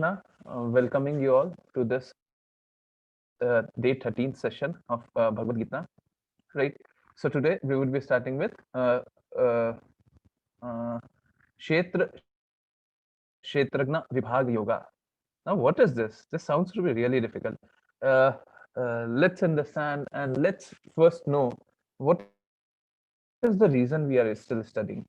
Krishna, welcoming you all to this day 13th session of Bhagavad Gita. Right. So today we will be starting with uh, Kshetra Kshetragna Vibhag Yoga. Now, what is this? This sounds to be really difficult. Uh, let's understand and let's first know what is the reason we are still studying.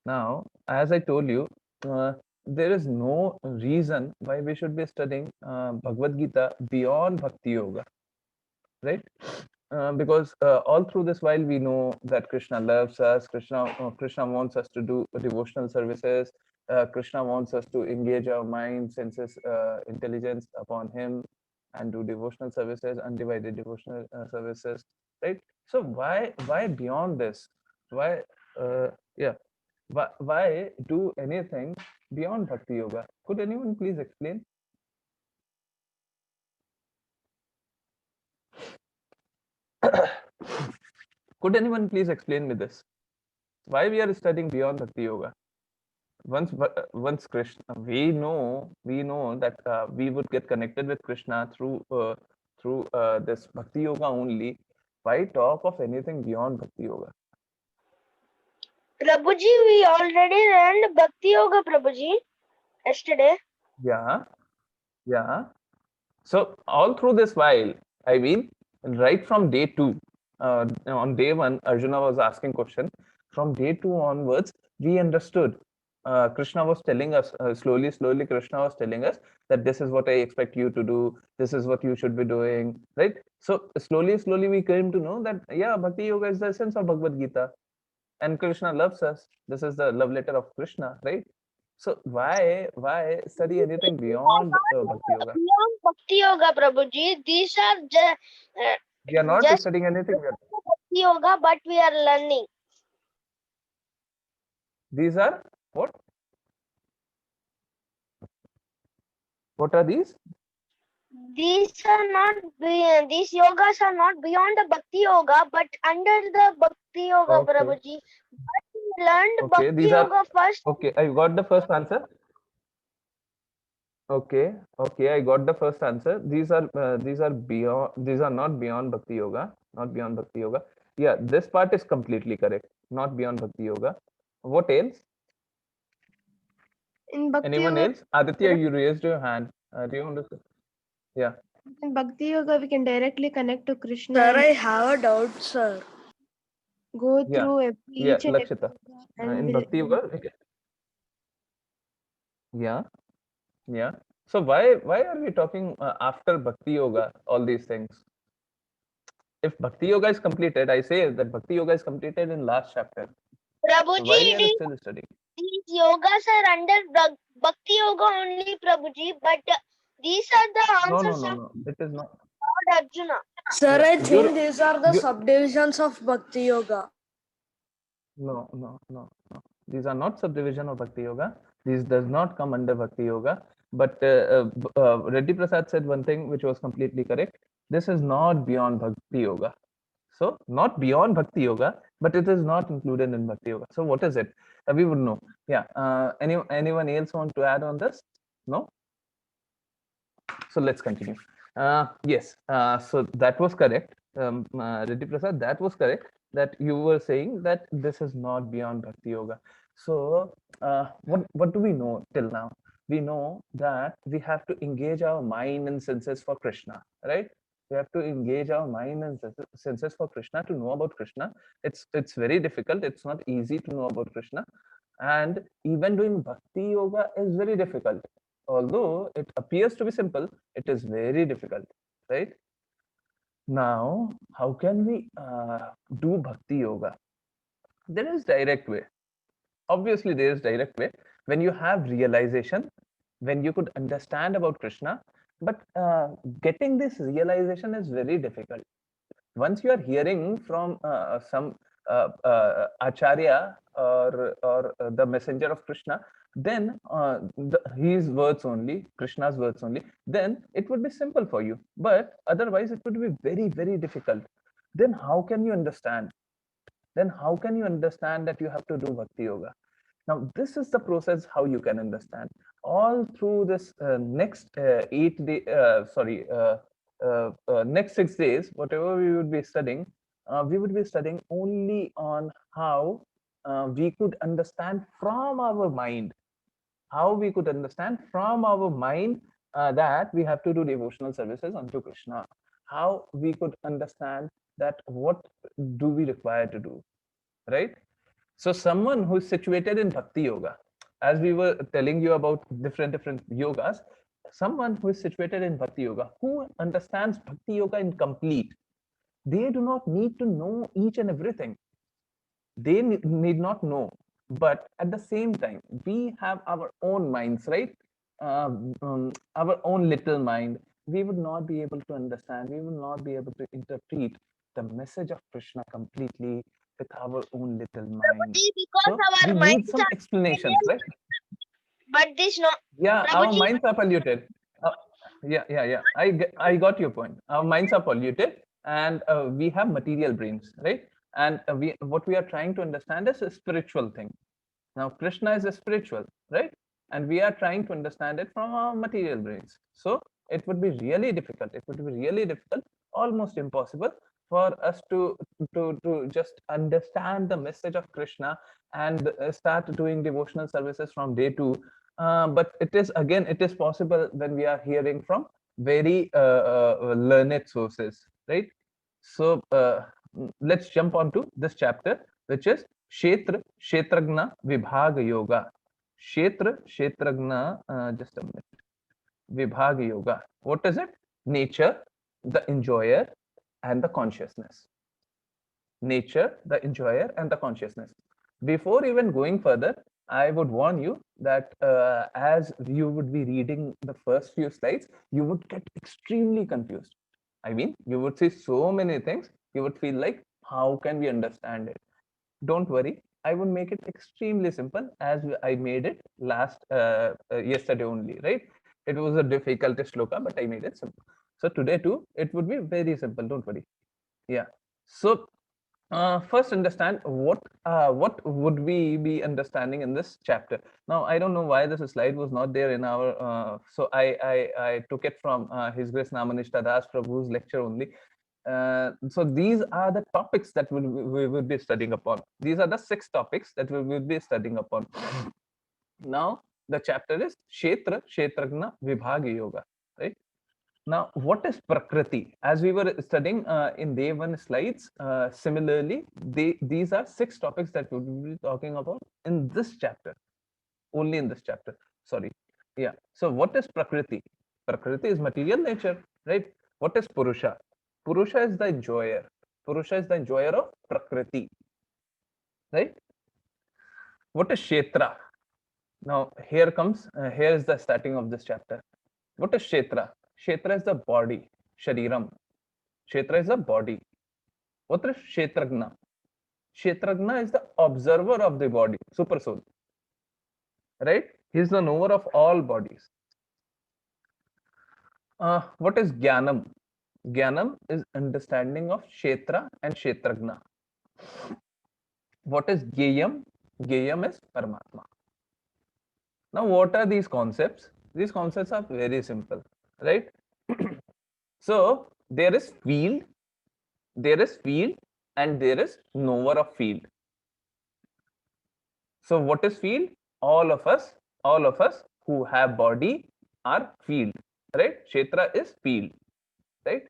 Now, as I told you, uh, there is no reason why we should be studying Bhagavad Gita beyond Bhakti Yoga, right? Because all through this while we know that Krishna loves us, Krishna wants us to do devotional services, Krishna wants us to engage our mind, senses, intelligence upon him and do devotional services, undivided devotional services, right? So why beyond this? Why yeah, why do anything beyond Bhakti Yoga? Could anyone please explain? Could anyone please explain me this? Why we are studying beyond Bhakti Yoga? Once Krishna, we know that we would get connected with Krishna through this Bhakti Yoga only. Why talk of anything beyond Bhakti Yoga? Prabhuji, we already learned Bhakti Yoga, Prabhuji, yesterday. Yeah, yeah. So all through this while, I mean, right from day two, on day one, Arjuna was asking question. From day two onwards, we understood. Krishna was telling us slowly. Krishna was telling us that this is what I expect you to do. This is what you should be doing, right? So slowly, we came to know that yeah, Bhakti Yoga is the essence of Bhagavad Gita, and Krishna loves us. This is the love letter of Krishna, right? So why study anything beyond Bhakti Yoga? Beyond Bhakti Yoga, Prabhuji, these are We are not just studying anything. Bhakti Yoga, but we are learning. These are what? What are these? These are not these yogas are not beyond the Bhakti Yoga, but under the Bhakti Yoga, Okay. Prabhuji. But we learned Okay. Bhakti These are Yoga first. okay. I got the first answer. Okay. Okay. I got the first answer. These are beyond. These are not beyond Bhakti Yoga. Not beyond Bhakti Yoga. Yeah. This part is completely correct. Not beyond Bhakti Yoga. What else? In Bhakti Anyone Yoga, else? Aditya, you raised your hand. Do you understand? Yeah. in Bhakti Yoga, we can directly connect to Krishna Sir, and I have a doubt, sir. go Yeah. through Yeah. each and every Lakshita. yoga and In we'll Bhakti Yoga. Yeah. Yeah. So why are we talking after Bhakti Yoga all these things? If Bhakti Yoga is completed, I say that Bhakti Yoga is completed in last chapter. So why we Prabhuji, are still studying? these yogas are under Bhakti Yoga only, Prabhuji, but these are the No, answers of no. It is not. Lord Arjuna. Sir, Yeah, I think these are the subdivisions of Bhakti Yoga. no. These are not subdivision of Bhakti Yoga. These does not come under Bhakti Yoga. But Reddy Prasad said one thing which was completely correct. This is not beyond Bhakti Yoga. So not beyond Bhakti Yoga, but it is not included in Bhakti Yoga. So what is it? We would know. Yeah. Anyone else want to add on this? No. So let's continue. Yes. So that was correct. Reddy Prasad, that was correct. That you were saying that this is not beyond Bhakti Yoga. So what do we know till now? We know that we have to engage our mind and senses for Krishna, right? We have to engage our mind and senses for Krishna to know about Krishna. It's very difficult. It's not easy to know about Krishna, and even doing Bhakti Yoga is very difficult. Although it appears to be simple, it is very difficult, right? Now, how can we do Bhakti Yoga? There is direct way. Obviously, there is direct way. When you have realization, when you could understand about Krishna, but getting this realization is very difficult. Once you are hearing from some acharya or the messenger of Krishna, then his words only, Krishna's words only, then it would be simple for you. But otherwise, it would be very difficult. Then how can you understand? Then how can you understand that you have to do Bhakti Yoga? Now, this is the process how you can understand. all through this next 8 day, next 6 days, whatever we would be studying, we would be studying only on how we could understand from our mind, how we could understand from our mind that we have to do devotional services unto Krishna, how we could understand that what do we require to do, right? So someone who is situated in Bhakti Yoga, as we were telling you about different yogas, someone who is situated in Bhakti Yoga, who understands Bhakti Yoga in complete, they do not need to know each and everything. They need not know, but at the same time, we have our own minds, right? Our own little mind. We would not be able to understand, we would not be able to interpret the message of Krishna completely with our own little mind. Prabhuji, because So we our need minds some are explanations, right? but this no Yeah, our Prabhuji, minds are polluted. Uh, yeah. I got your point. Our minds are polluted, and we have material brains, right? And we what we are trying to understand is a spiritual thing. Now, Krishna is a spiritual, right? And we are trying to understand it from our material brains. So it would be really difficult. It would be really difficult, almost impossible, for us to just understand the message of Krishna and start doing devotional services from day two. But it is again, it is possible when we are hearing from very learned sources, right? So let's jump on to this chapter, which is Kshetra Kshetragna Vibhaga Yoga. Kshetragna, just a minute. Vibhaga Yoga. What is it? Nature, the enjoyer, and the consciousness. Nature, the enjoyer, and the consciousness. Before even going further, I would warn you that as you would be reading the first few slides, you would get extremely confused. I mean, you would see so many things, you would feel like, how can we understand it? Don't worry, I would make it extremely simple as I made it last yesterday only, right? It was a difficult shloka, but I made it simple. So today too, it would be very simple. Don't worry. Yeah. So first understand what would we be understanding in this chapter. Now I don't know why this slide was not there in our so I took it from His Grace Namanishta Das Prabhu's lecture only. So these are the topics that we will be studying upon. These are the 6 topics that we will be studying upon. Now the chapter is Kshetragna Vibhaga Yoga, right? Now, what is Prakriti? As we were studying in day 1 slides, similarly, these are 6 topics that we will be talking about in this chapter, only in this chapter. Sorry. Yeah. So, what is Prakriti? Prakriti is material nature, right? What is Purusha? Purusha is the enjoyer. Purusha is the enjoyer of Prakriti, right? What is Kshetra? Now, here is the starting of this chapter. What is Kshetra? Kshetra is the body, Shariram. Kshetra is the body. What is Kshetragna? Kshetragna is the observer of the body, super soul. Right? He is the knower of all bodies. What is Jnanam? Jnanam is understanding of Kshetra and Kshetragna. What is Gyayam? Gyayam is Paramatma. Now, what are these concepts? These concepts are very simple, right? So, there is field, and there is knower of field. So what is field? All of us who have body are field, right? Kshetra is field, right?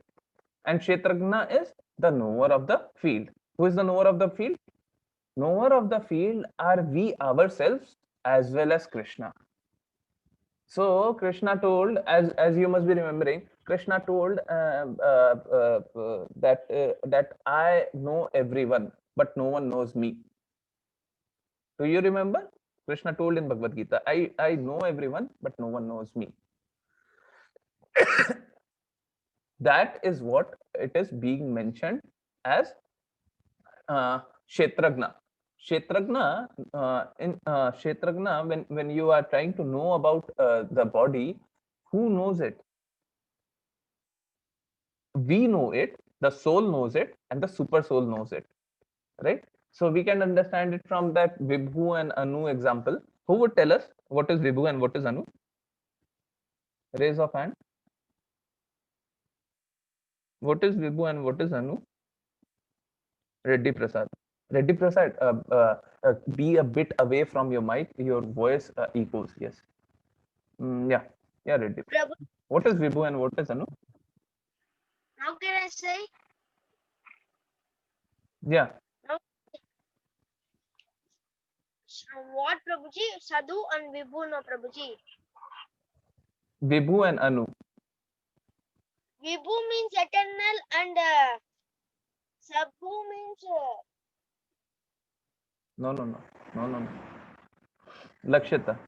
And Kshetragna is the knower of the field. Who is the knower of the field? Knower of the field are we ourselves as well as Krishna. So Krishna told, as you must be remembering, Krishna told that I know everyone, but no one knows me. Do you remember? Krishna told in Bhagavad Gita, I know everyone, but no one knows me. That is what it is being mentioned as Kshetragna. Kshetragna, when you are trying to know about the body, who knows it? We know it, the soul knows it, and the super soul knows it, right? So we can understand it from that Vibhu and Anu example. Who would tell us what is Vibhu and what is Anu? Raise of hand. What is Vibhu and what is Anu? Reddy Prasad. Reddy Prasad, be a bit away from your mic. Your voice echoes. Yes. Yeah. Yeah, Reddy. Prabhu, What is Vibhu and what is Anu? how can I say? Yeah. What, Prabhuji? Sadhu and Vibhu, no, Prabhuji. Vibhu and Anu. Vibhu means eternal and Sabhu means No. Lakshita.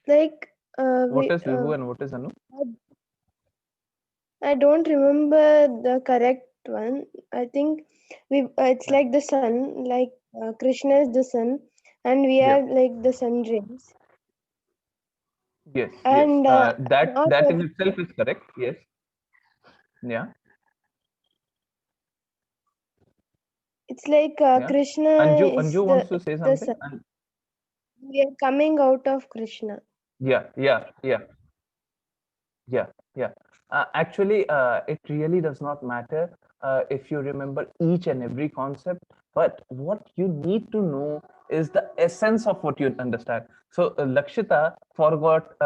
Like What is Vibhu and what is Anu? I don't remember the correct one. I think it's like the sun, like Krishna is the sun, and we Yeah. are like the sun rays. Yes. And Yes. That not in every- itself is correct. Yes. Yeah. it's like Yeah. Krishna Anju is wants to say the something. sun. We are coming out of Krishna. Yeah. Actually, it really does not matter if you remember each and every concept, but what you need to know is the essence of what you understand. So Lakshita forgot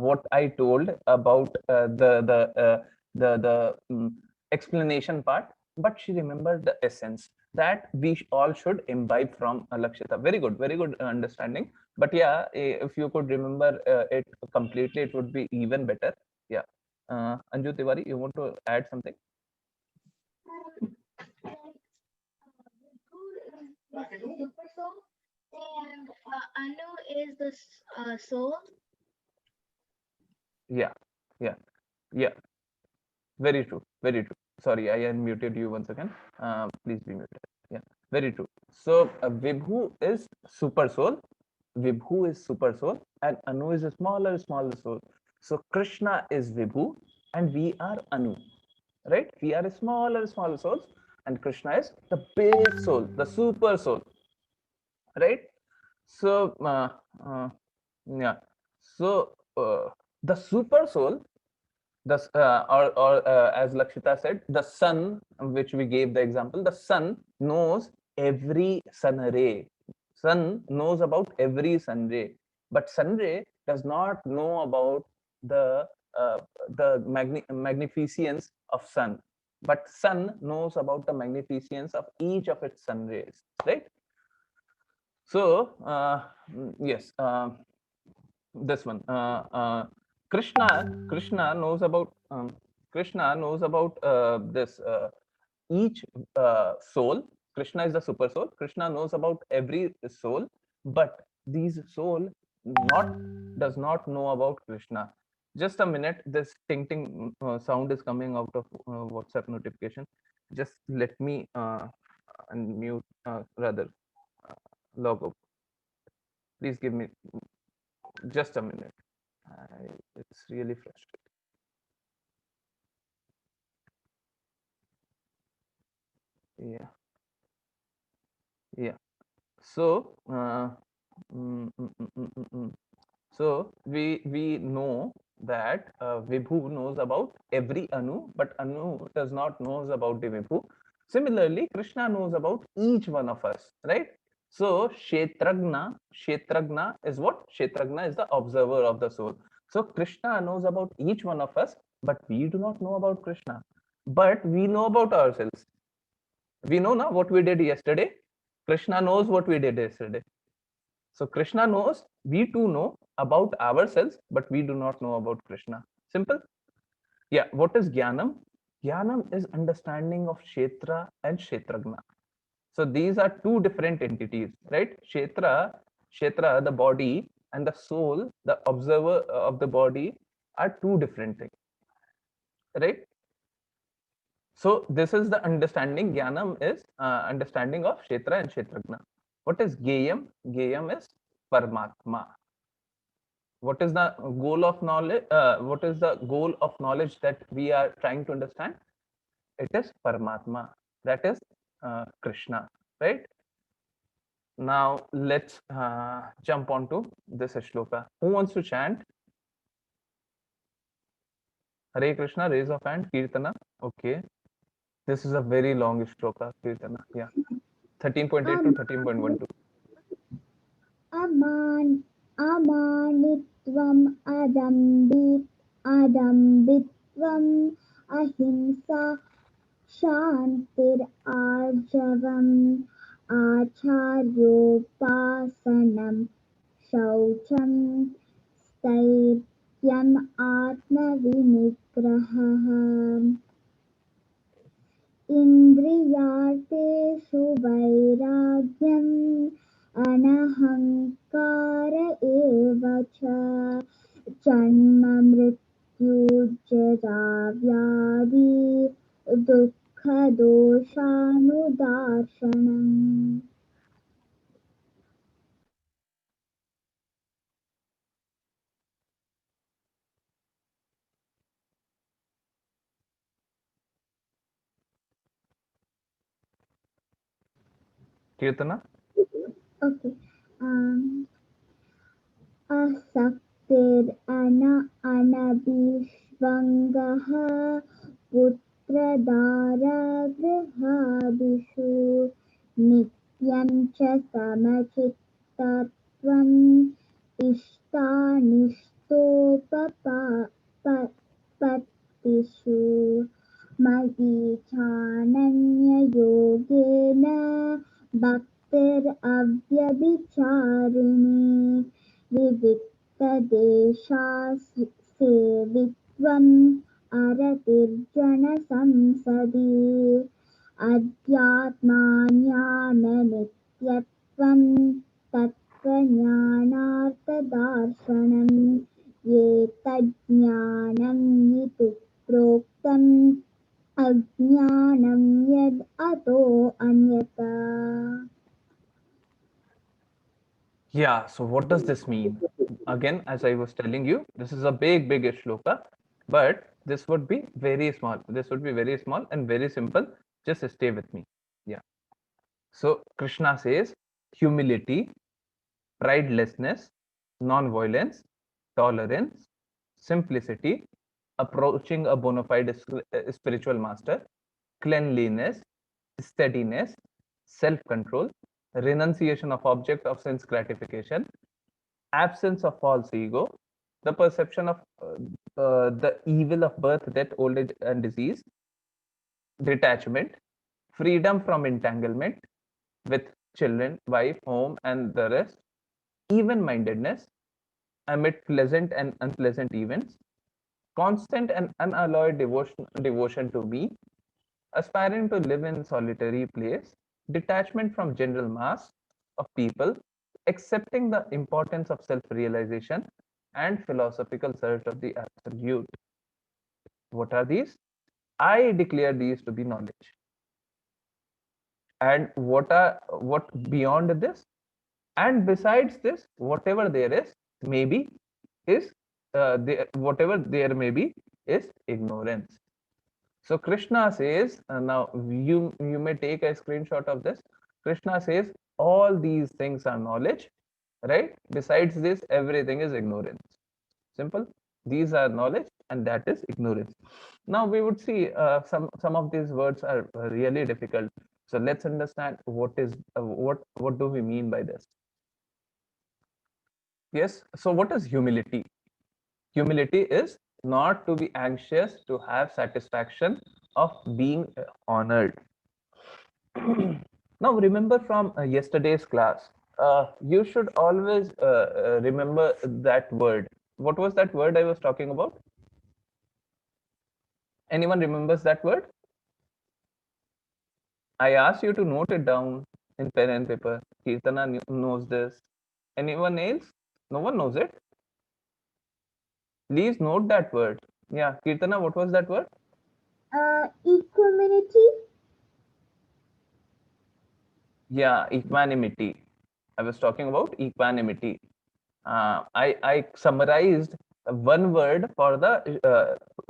what I told about the explanation part, but she remembered the essence that we all should imbibe from Lakshita. Very good understanding. But yeah, if you could remember it completely, it would be even better. Yeah. Anju Tiwari, you want to add something? and Anu is the soul. Yeah. Very true. Sorry, I unmuted you once again. Please be muted. Yeah, very true. So Vibhu is super soul. Vibhu is super soul, and Anu is a smaller soul. So Krishna is Vibhu, and we are Anu. Right? We are a smaller souls, and Krishna is the big soul, the super soul. Right? So yeah. So the super soul, or as Lakshita said, the sun, which we gave the example, the sun knows every sun ray. Sun knows about every sun ray, but sun ray does not know about the magnificence of sun. But sun knows about the magnificence of each of its sun rays, right? So yes, this one. Krishna knows about this each soul. Krishna is the super soul. Krishna knows about every soul, but these soul does not know about Krishna. Just a minute. This ting ting sound is coming out of WhatsApp notification. Just let me unmute, rather log out. Please give me just a minute. It's really frustrating. Yeah. So so we know that Vibhu knows about every Anu, but Anu does not knows about the Vibhu. Similarly, Krishna knows about each one of us, right? So Kshetragna is what? Kshetragna is the observer of the soul. So Krishna knows about each one of us, but we do not know about Krishna. But we know about ourselves. We know now what we did yesterday. Krishna knows what we did yesterday. So Krishna knows, we too know about ourselves, but we do not know about Krishna. Simple. Yeah. What is Jnanam? Jnanam is understanding of Kshetra and Kshetragna. So these are two different entities, right? Kshetra, the body, and the soul, the observer of the body, are two different things, right? So this is the understanding. Jnanam is understanding of Kshetra and Kshetragna. What is Geyam? Geyam is Paramatma. What is the goal of knowledge? What is the goal of knowledge that we are trying to understand? It is Paramatma. That is Krishna, right? Now let's jump onto this shloka. Who wants to chant? Hare Krishna, raise of hand. Kirtana. Okay. This is a very long shloka. Kirtana. Yeah. 13.8 to 13.12. अमानित्वम् अदम्बित्वम् अहिंसा शान्तिरार्जवम् आचार्योपासनं शौचं स्थैर्यम् आत्मविनिग्रहः इन्द्रियार्थेषु वैराग्यम् अनहङ्कार एव च जन्म मृत्युजरा व्याधि दुःखदोषानुदार्शनम् Kirtana. Okay. असक्तिरनभिष्वङ्गः पुत्रदारगृहादिषु नित्यं च समचित्तत्वम् इष्टानिष्टोपपत्तिषु मयि चानन्ययोगेन भक्तिरव्यभिचारिणी विविक्तदेशासेवित्वम् अरतिर्जनसंसदि अध्यात्माज्ञाननित्यत्वम् तत्त्वज्ञानार्थदर्शनम् एतज्ज्ञानं इति प्रोक्तम् अज्ञानं यद् अतो अन्यथा. Yeah, so what does this mean? Again, as I was telling you, this is a big shloka, but this would be very small. This would be very small and very simple. Just stay with me. Yeah. So Krishna says humility, pridelessness, non-violence, tolerance, simplicity, approaching a bona fide spiritual master, cleanliness, steadiness, self-control, renunciation of object of sense gratification, absence of false ego, the perception of the evil of birth, death, old age, and disease, detachment, freedom from entanglement with children, wife, home, and the rest, even mindedness amid pleasant and unpleasant events, constant and unalloyed devotion to me, aspiring to live in solitary place, detachment from general mass of people, accepting the importance of self-realization, and philosophical search of the absolute. What are these? I declare these to be knowledge. And what beyond this? And besides this, whatever there is, maybe is whatever there may be is ignorance. So Krishna says, now you may take a screenshot of this. Krishna says all these things are knowledge, right? Besides this, everything is ignorance. Simple. These are knowledge, and that is ignorance. Now we would see some of these words are really difficult. So let's understand what is what do we mean by this? Yes. So what is humility? Humility is not to be anxious to have satisfaction of being honored. Now remember from yesterday's class, you should always remember that word. What was that word I was talking about? Anyone remembers that word? I asked you to note it down in pen and paper. Kirtana knows this. Anyone else? No one knows it. Please note that word. Yeah, Kirtana, what was that word? Equanimity. Yeah, equanimity. I was talking about equanimity. I summarized one word for the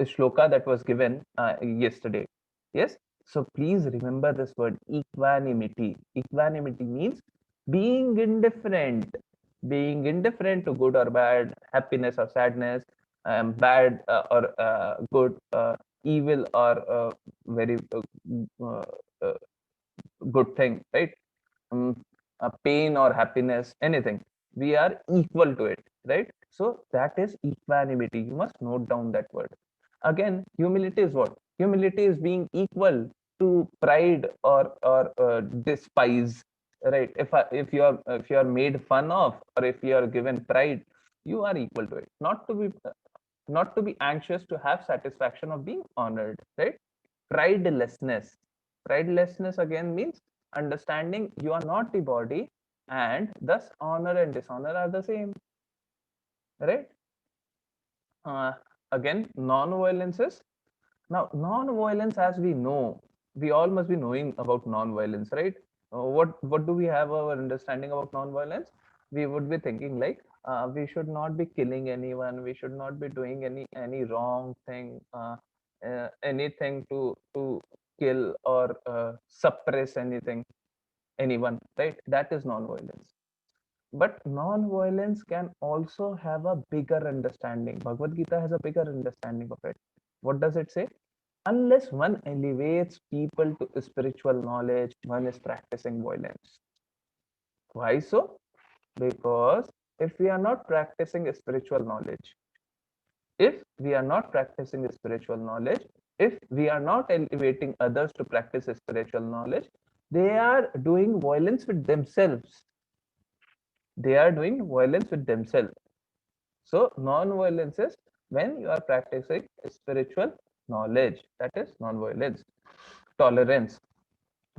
shloka that was given yesterday. Yes. So please remember this word equanimity. Equanimity means being indifferent to good or bad, happiness or sadness, bad or good, evil or very uh, uh, good thing, right? Pain or happiness, anything, we are equal to it, right? So that is equanimity. You must note down that word. Again, humility is what? Humility is being equal to pride or despise, right? If you are made fun of, or if you are given pride, you are equal to it. Not to be anxious, to have satisfaction of being honored, right? Pridelessness again means understanding you are not the body, and thus honor and dishonor are the same, right? uh, Again, non-violence is, now non-violence, as we know, we all must be knowing about non-violence, right? What do we have our understanding about non-violence? We would be thinking like, we should not be killing anyone, we should not be doing any wrong thing, anything to kill or suppress anyone, right? That is non-violence. But non-violence can also have a bigger understanding. Bhagavad Gita has a bigger understanding of it. What does it say? Unless one elevates people to spiritual knowledge, one is practicing violence. Why so? Because if we are not practicing spiritual knowledge, if we are not practicing spiritual knowledge, if we are not elevating others to practice spiritual knowledge, they are doing violence with themselves. They are doing violence with themselves. So non-violence is when you are practicing spiritual knowledge. That is non-violence. Tolerance.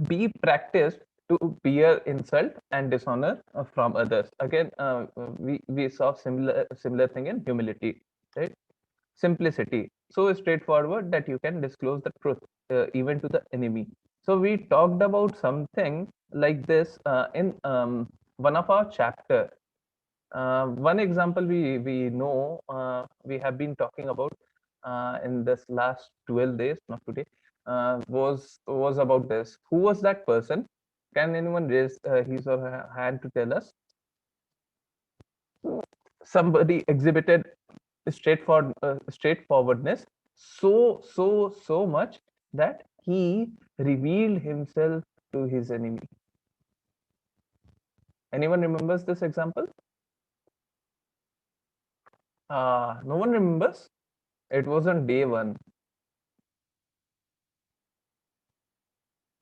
Be practiced to bear insult and dishonor from others. Again, we saw similar thing in humility, right? Simplicity. So straightforward that you can disclose the truth even to the enemy. So we talked about something like this in one of our chapter. One example we know, we have been talking about in this last 12 days, not today, was about this. Who was that person? Can anyone raise his or her hand to tell us? Somebody exhibited straightforwardness so much that he revealed himself to his enemy. Anyone remembers this example? No one remembers. It was on day one.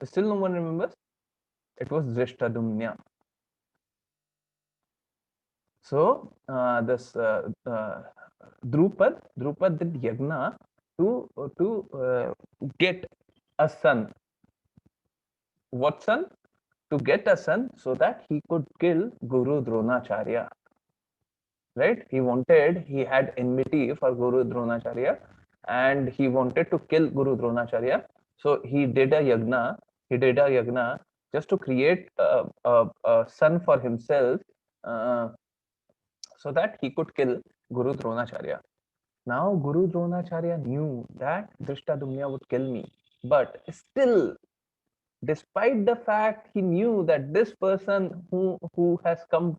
Still no one remembers. It was Drishtadumnya. So this Drupad did yagna to get a son. What son? To get a son so that he could kill Guru Dronacharya. Right? He had enmity for Guru Dronacharya, and he wanted to kill Guru Dronacharya. So he did a yagna just to create a son for himself, uh, so that he could kill Guru Dronacharya. Now Guru Dronacharya knew that Drishtadumnya would kill me, but still, despite the fact he knew that this person who has come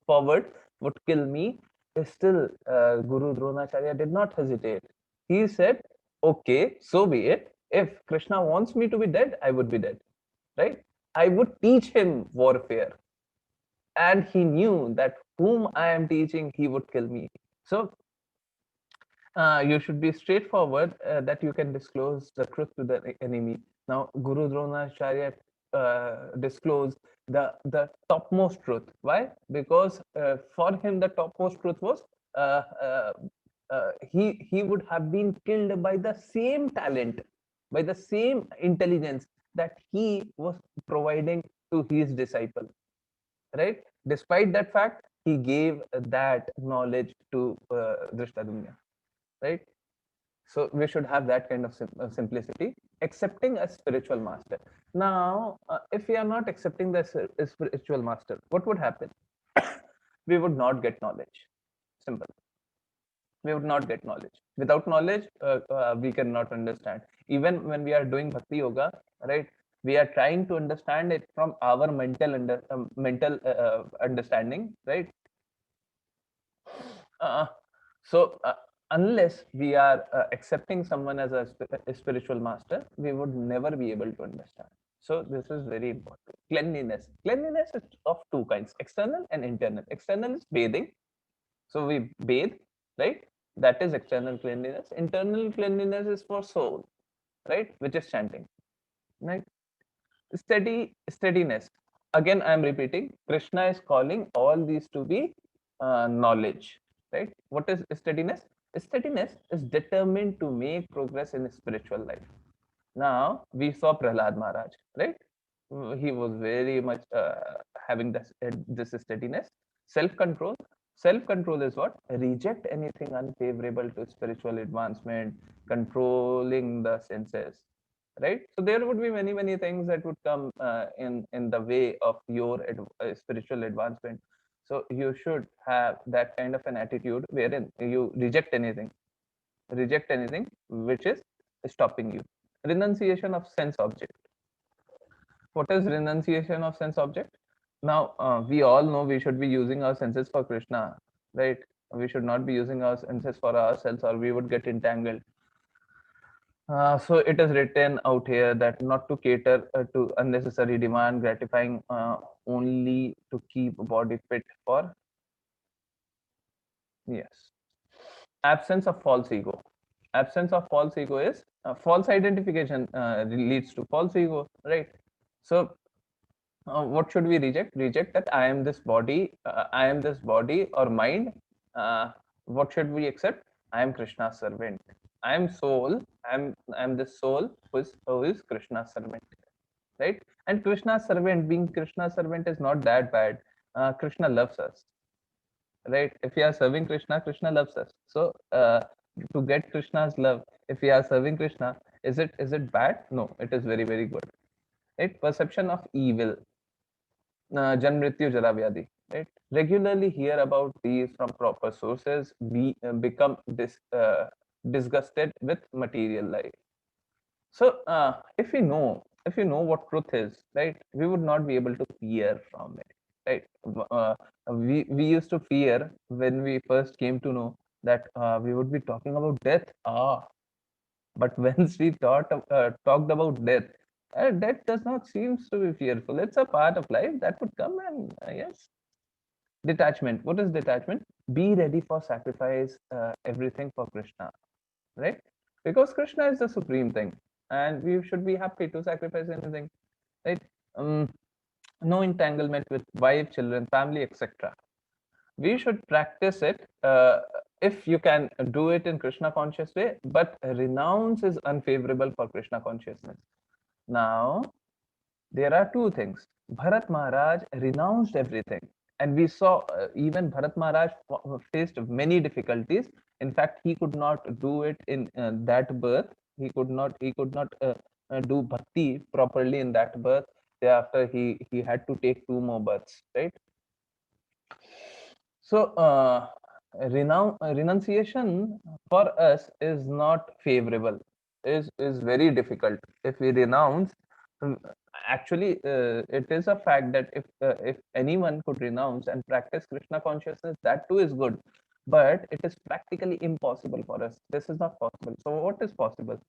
forward would kill me, still Guru Dronacharya did not hesitate. He said, okay, so be it. If Krishna wants me to be dead, I would be dead, right? I would teach him warfare. And he knew that whom I am teaching, he would kill me. So you should be straightforward, that you can disclose the truth to the enemy. Now, Guru Dronacharya disclosed the topmost truth. Why? Because for him, the topmost truth was uh, uh, he would have been killed by the same talent, by the same intelligence that he was providing to his disciple. Right? Despite that fact, he gave that knowledge to Drishtadumya. Right? So we should have that kind of simplicity, accepting a spiritual master. Now, if we are not accepting the spiritual master, what would happen? We would not get knowledge. Simple. We would not get knowledge. Without knowledge, we cannot understand. Even when we are doing bhakti yoga, right? We are trying to understand it from our mental understanding, right? Uh, so unless we are accepting someone as a spiritual master, we would never be able to understand. So this is very important. Cleanliness. Cleanliness is of two kinds: external and internal. External is bathing. So we bathe, right? That is external cleanliness. Internal cleanliness is for soul, right? Which is chanting, right? Steadiness. Again, I am repeating. Krishna is calling all these to be knowledge, right? What is steadiness? Steadiness is determined to make progress in spiritual life. Now we saw Prahlad Maharaj, right? He was very much having this steadiness, self-control. Self-control is what? Reject anything unfavorable to spiritual advancement, controlling the senses, right? So there would be many things that would come in the way of your spiritual advancement. So you should have that kind of an attitude wherein you reject anything which is stopping you. Renunciation of sense object. What is renunciation of sense object? Now we all know we should be using our senses for Krishna, right? We should not be using our senses for ourselves, or we would get entangled. So it is written out here that not to cater to unnecessary demand, gratifying only to keep body fit for, yes. Absence of false ego. Absence of false ego is false identification leads to false ego, right? So what should we reject? Reject that I am this body, or mind. What should we accept? I am Krishna's servant. I am soul. I'm the soul who is Krishna's servant, right? And Krishna's servant, being Krishna's servant, is not that bad. Krishna loves us, right? If we are serving Krishna, Krishna loves us. So to get Krishna's love, if we are serving Krishna, is it bad? No, it is very good, right? Perception of evil. Jan Mrityu Jara Vyadhi, right? Regularly hear about these from proper sources, we become disgusted with material life. So if we know what truth is, right, we would not be able to fear from it, right? We used to fear when we first came to know that we would be talking about death. But once we talked about death, death does not seem to be fearful. It's a part of life that would come, and yes. Detachment. What is detachment? Be ready for sacrifice everything for Krishna, right? Because Krishna is the supreme thing, and we should be happy to sacrifice anything, right? Um, no entanglement with wife, children, family, etc. We should practice it if you can do it in Krishna conscious way, but renounce is unfavorable for Krishna consciousness. Now, there are two things. Bharat Maharaj renounced everything, and we saw even Bharat Maharaj faced many difficulties. In fact, he could not do it in that birth. He could not do bhakti properly in that birth. Thereafter, he had to take two more births, right? So renunciation for us is not favorable, is very difficult. If we renounce, um, actually it is a fact that if anyone could renounce and practice Krishna consciousness, that too is good, but it is practically impossible for us. This is not possible. So what is possible?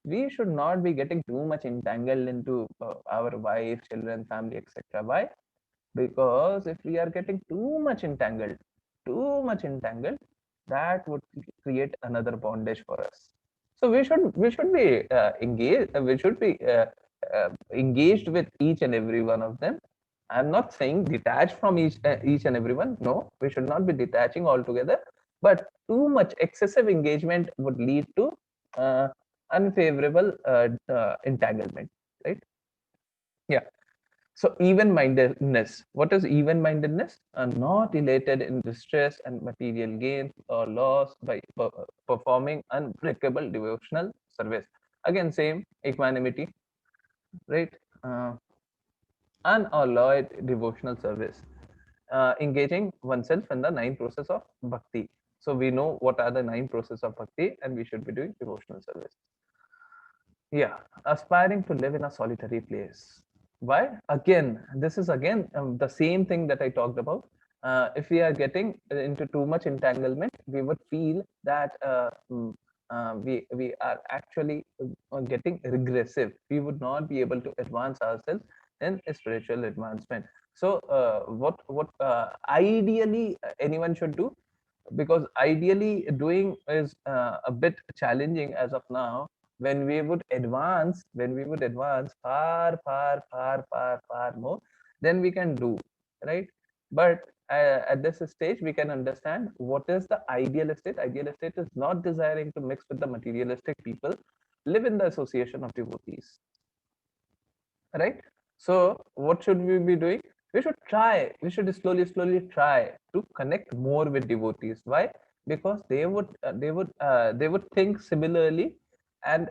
We should not be getting too much entangled into our wife, children, family, etc. Why? Because if we are getting too much entangled, that would create another bondage for us. So we should be engaged. We should be engaged with each and every one of them. I'm not saying detached from each and everyone. No, we should not be detaching altogether. But too much excessive engagement would lead to uh, unfavorable entanglement, right? Yeah. So even-mindedness. What is even-mindedness? Not elated in distress and material gain or loss by performing unbreakable devotional service. Again, same equanimity, right? Unalloyed devotional service. Engaging oneself in the nine process of bhakti. So we know what are the nine process of bhakti, and we should be doing devotional service. Yeah, aspiring to live in a solitary place. Why? Again, this is again the same thing that I talked about. If we are getting into too much entanglement, we would feel that we are actually getting regressive. We would not be able to advance ourselves in spiritual advancement. So what ideally anyone should do, because ideally doing is a bit challenging as of now. When we would advance far more, then we can do, right? But at this stage we can understand what is the ideal state. Ideal state is not desiring to mix with the materialistic people, live in the association of devotees, right? So what should we be doing? We should slowly try to connect more with devotees. Why? Because they would think similarly, and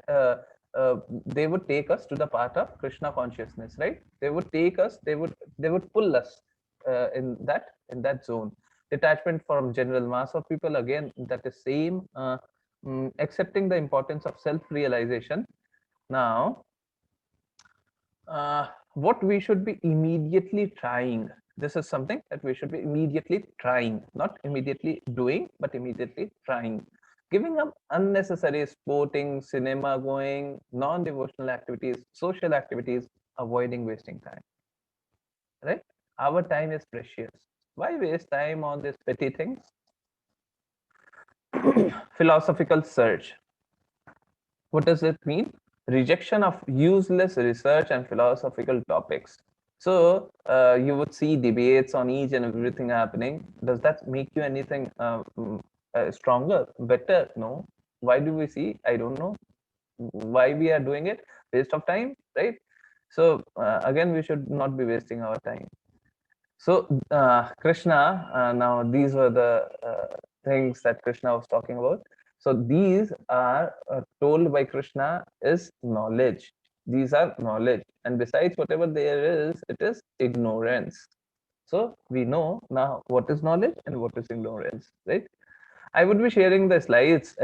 they would take us to the path of Krishna consciousness, right? They would take us, they would pull us in that zone. Detachment from general mass of people, again, that is same. Accepting the importance of self realization. Now what we should be immediately trying, this is something that we should be immediately trying, not immediately doing, but immediately trying. Giving up unnecessary sporting, cinema going, non-devotional activities, social activities, avoiding wasting time, right? Our time is precious. Why waste time on these petty things? Philosophical search. What does it mean? Rejection of useless research and philosophical topics. So you would see debates on each and everything happening. Does that make you anything stronger, better? No. Why do we see? I don't know. Why we are doing it? Waste of time, right? So again, we should not be wasting our time. So Krishna, now these were the things that Krishna was talking about. So these are told by Krishna is knowledge. These are knowledge, and besides whatever there is, it is ignorance. So we know now what is knowledge and what is ignorance, right? I would be sharing the slides.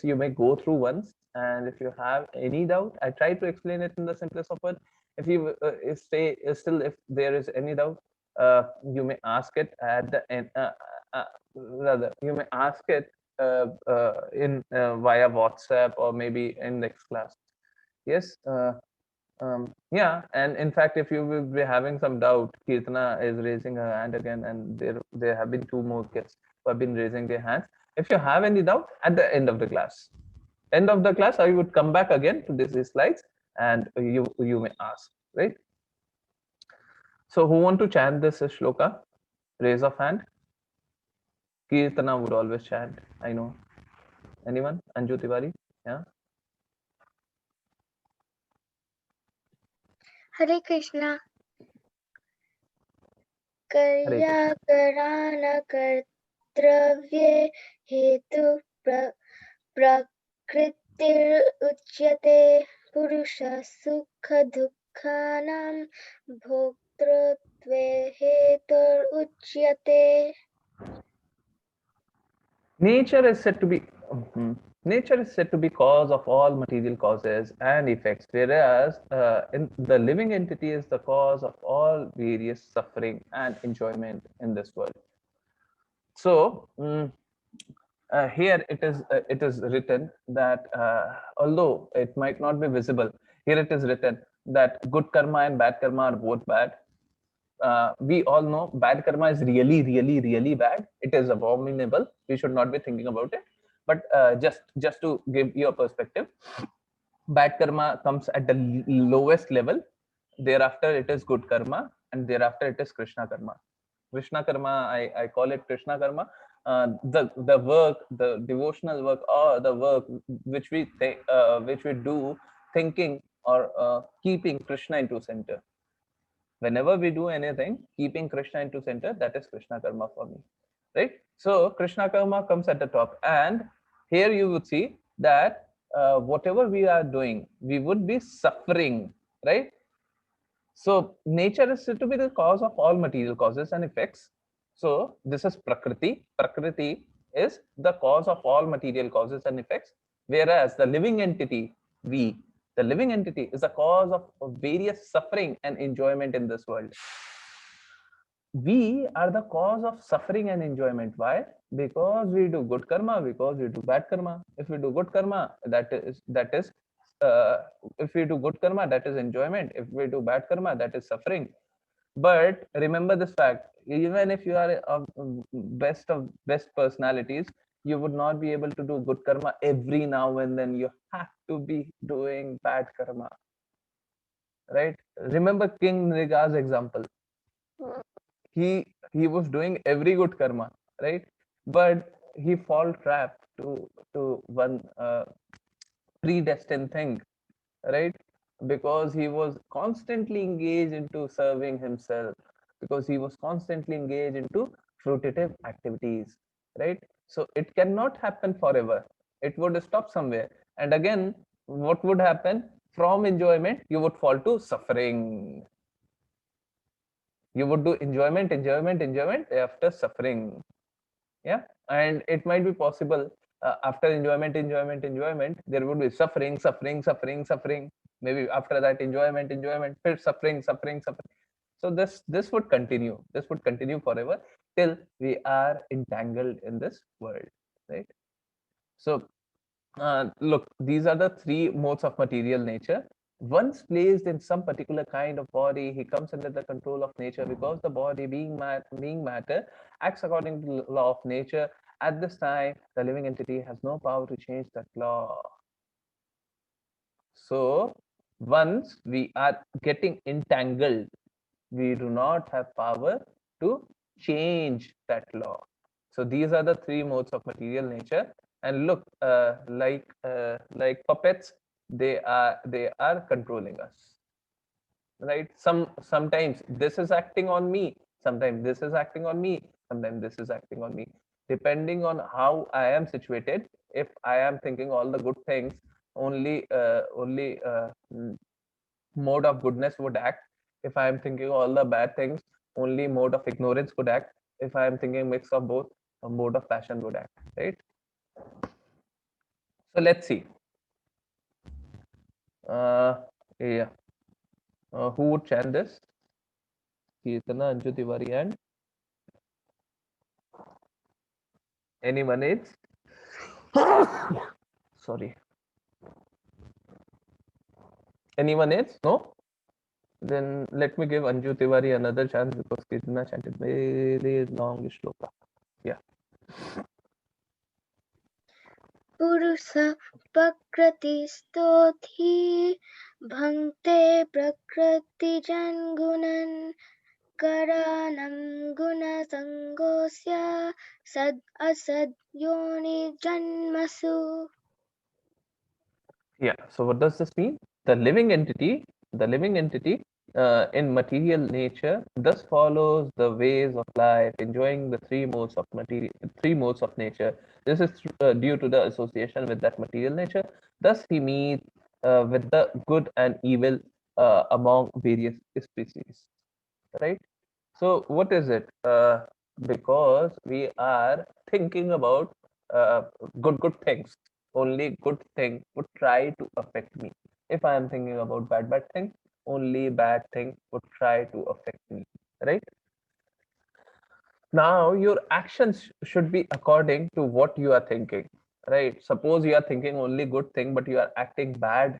You may go through once, and if you have any doubt, I try to explain it in the simplest of words. If you if there is any doubt, you may ask it at the end. Rather, you may ask it in via WhatsApp or maybe in next class. Yes. Yeah, and in fact, if you will be having some doubt, Kirtana is raising her hand again, and there have been two more kids who have been raising their hands. If you have any doubt, at the end of the class, I would come back again to these slides, and you may ask, right? So, who want to chant this shloka? Raise of hand. Kirtana would always chant. I know. Anyone? Anju Tiwari? Yeah. Hare Krishna. Hare Krishna. Karya karana hetu prakritir uchyate purusha sukha dukkhanam bhoktrutve hetur uchyate. Nature is said to be nature is said to be cause of all material causes and effects, whereas in the living entity is the cause of all various suffering and enjoyment in this world. So here it is written that although it might not be visible, here it is written that good karma and bad karma are both bad. We all know bad karma is really bad. It is abominable. We should not be thinking about it. But just to give you a perspective, bad karma comes at the lowest level. Thereafter, it is good karma, and thereafter, it is Krishna karma. Krishna karma, I call it Krishna karma. The work, the devotional work, or the work which we do, thinking or keeping Krishna into center. Whenever we do anything, keeping Krishna into center, that is Krishna karma for me, right? So Krishna karma comes at the top, and here you would see that whatever we are doing, we would be suffering, right? So nature is said to be the cause of all material causes and effects. So this is Prakriti. Prakriti is the cause of all material causes and effects, whereas the living entity, the living entity is the cause of various suffering and enjoyment in this world. we are the cause of suffering and enjoyment. Why? Because we do good karma, because we do bad karma. If we do good karma, that is uh, if we do good karma, that is enjoyment. If we do bad karma, that is suffering. But remember this fact: even if you are a best of best personalities, you would not be able to do good karma every now and then. You have to be doing bad karma, right? Remember King Nriga's example. He was doing every good karma, right? But he fall trap to one predestined thing, right? Because he was constantly engaged into serving himself, because he was constantly engaged into fruitive activities, right? So it cannot happen forever. It would stop somewhere. And again, what would happen? From enjoyment, you would fall to suffering. You would do enjoyment, enjoyment, enjoyment after suffering. Yeah, and it might be possible after enjoyment, enjoyment, enjoyment, there would be suffering, suffering, suffering, suffering. Maybe after that, enjoyment, enjoyment, suffering, suffering, suffering. So this would continue. This would continue forever till we are entangled in this world, right? So look, these are the three modes of material nature. Once placed in some particular kind of body, he comes under the control of nature, because the body, being matter, acts according to the law of nature. At this time, the living entity has no power to change that law. So once we are getting entangled, we do not have power to change that law. So these are the three modes of material nature. And look, like puppets, they are controlling us, right? Sometimes this is acting on me, sometimes this is acting on me, sometimes this is acting on me, depending on how I am situated. If I am thinking all the good things, only mode of goodness would act. If I am thinking all the bad things, only mode of ignorance would act. If I am thinking mix of both, a mode of passion would act, right? So let's see. Yeah. Who would chant this? Kirtana, Anju Tiwari, and anyone else? Sorry. Anyone else? No? Then let me give Anju Tiwari another chance, because Kirtana chanted very long shloka. Yeah. पुरुष प्रकृतिस्तोथि भङ्क्ते प्रकृतिजन् गुणन् करानं गुणसङ्गोऽस्य सद् असद् योनिजन्मसु. Yeah. So what does this mean? The living entity in material nature thus follows the ways of life, enjoying the three modes of nature. This is due to the association with that material nature. Thus, he meets with the good and evil among various species, right? So, what is it? Because we are thinking about uh, good things. Only good thing would try to affect me. If I am thinking about bad thing, only bad thing would try to affect me, right? Now your actions should be according to what you are thinking, right? Suppose you are thinking only good thing, but you are acting bad,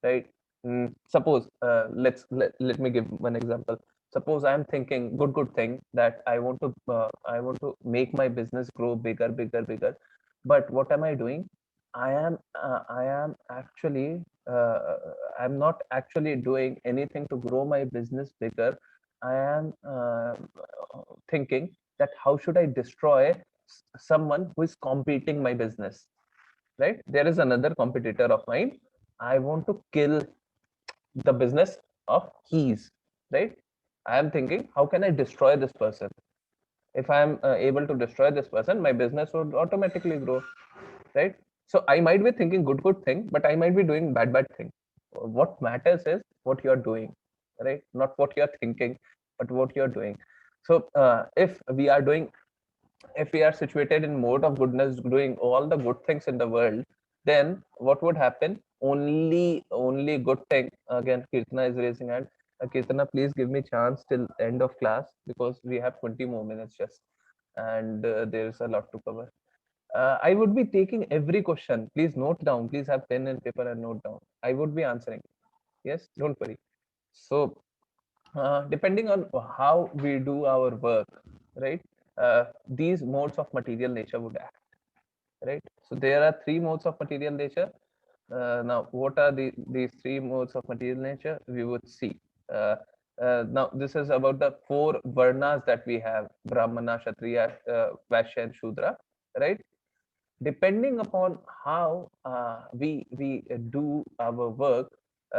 right? Suppose let me give one example. Suppose I am thinking good thing, that I want to make my business grow bigger, but what am I doing? I am actually I'm not actually doing anything to grow my business bigger. I am thinking that how should I destroy someone who is competing my business, right? There is another competitor of mine. I want to kill the business of his, right? I am thinking, how can I destroy this person? If I am able to destroy this person, my business would automatically grow, right? So I might be thinking good thing, but I might be doing bad thing. What matters is what you are doing, right? Not what you are thinking, but what you are doing. So if we are situated in mode of goodness, doing all the good things in the world, then what would happen? Only good thing. Again, Kirtana is raising hand. Kirtana, please give me chance till end of class because we have 20 more minutes just, and there's a lot to cover. I would be taking every question. Please note down. Please have pen and paper and note down. I would be answering. Yes, don't worry. So, depending on how we do our work, right? These modes of material nature would act, right? So there are three modes of material nature. Now, what are these three modes of material nature? We would see. Now, this is about the four varnas that we have: Brahmana, Kshatriya, Vaishya, and Shudra, right? Depending upon how we do our work,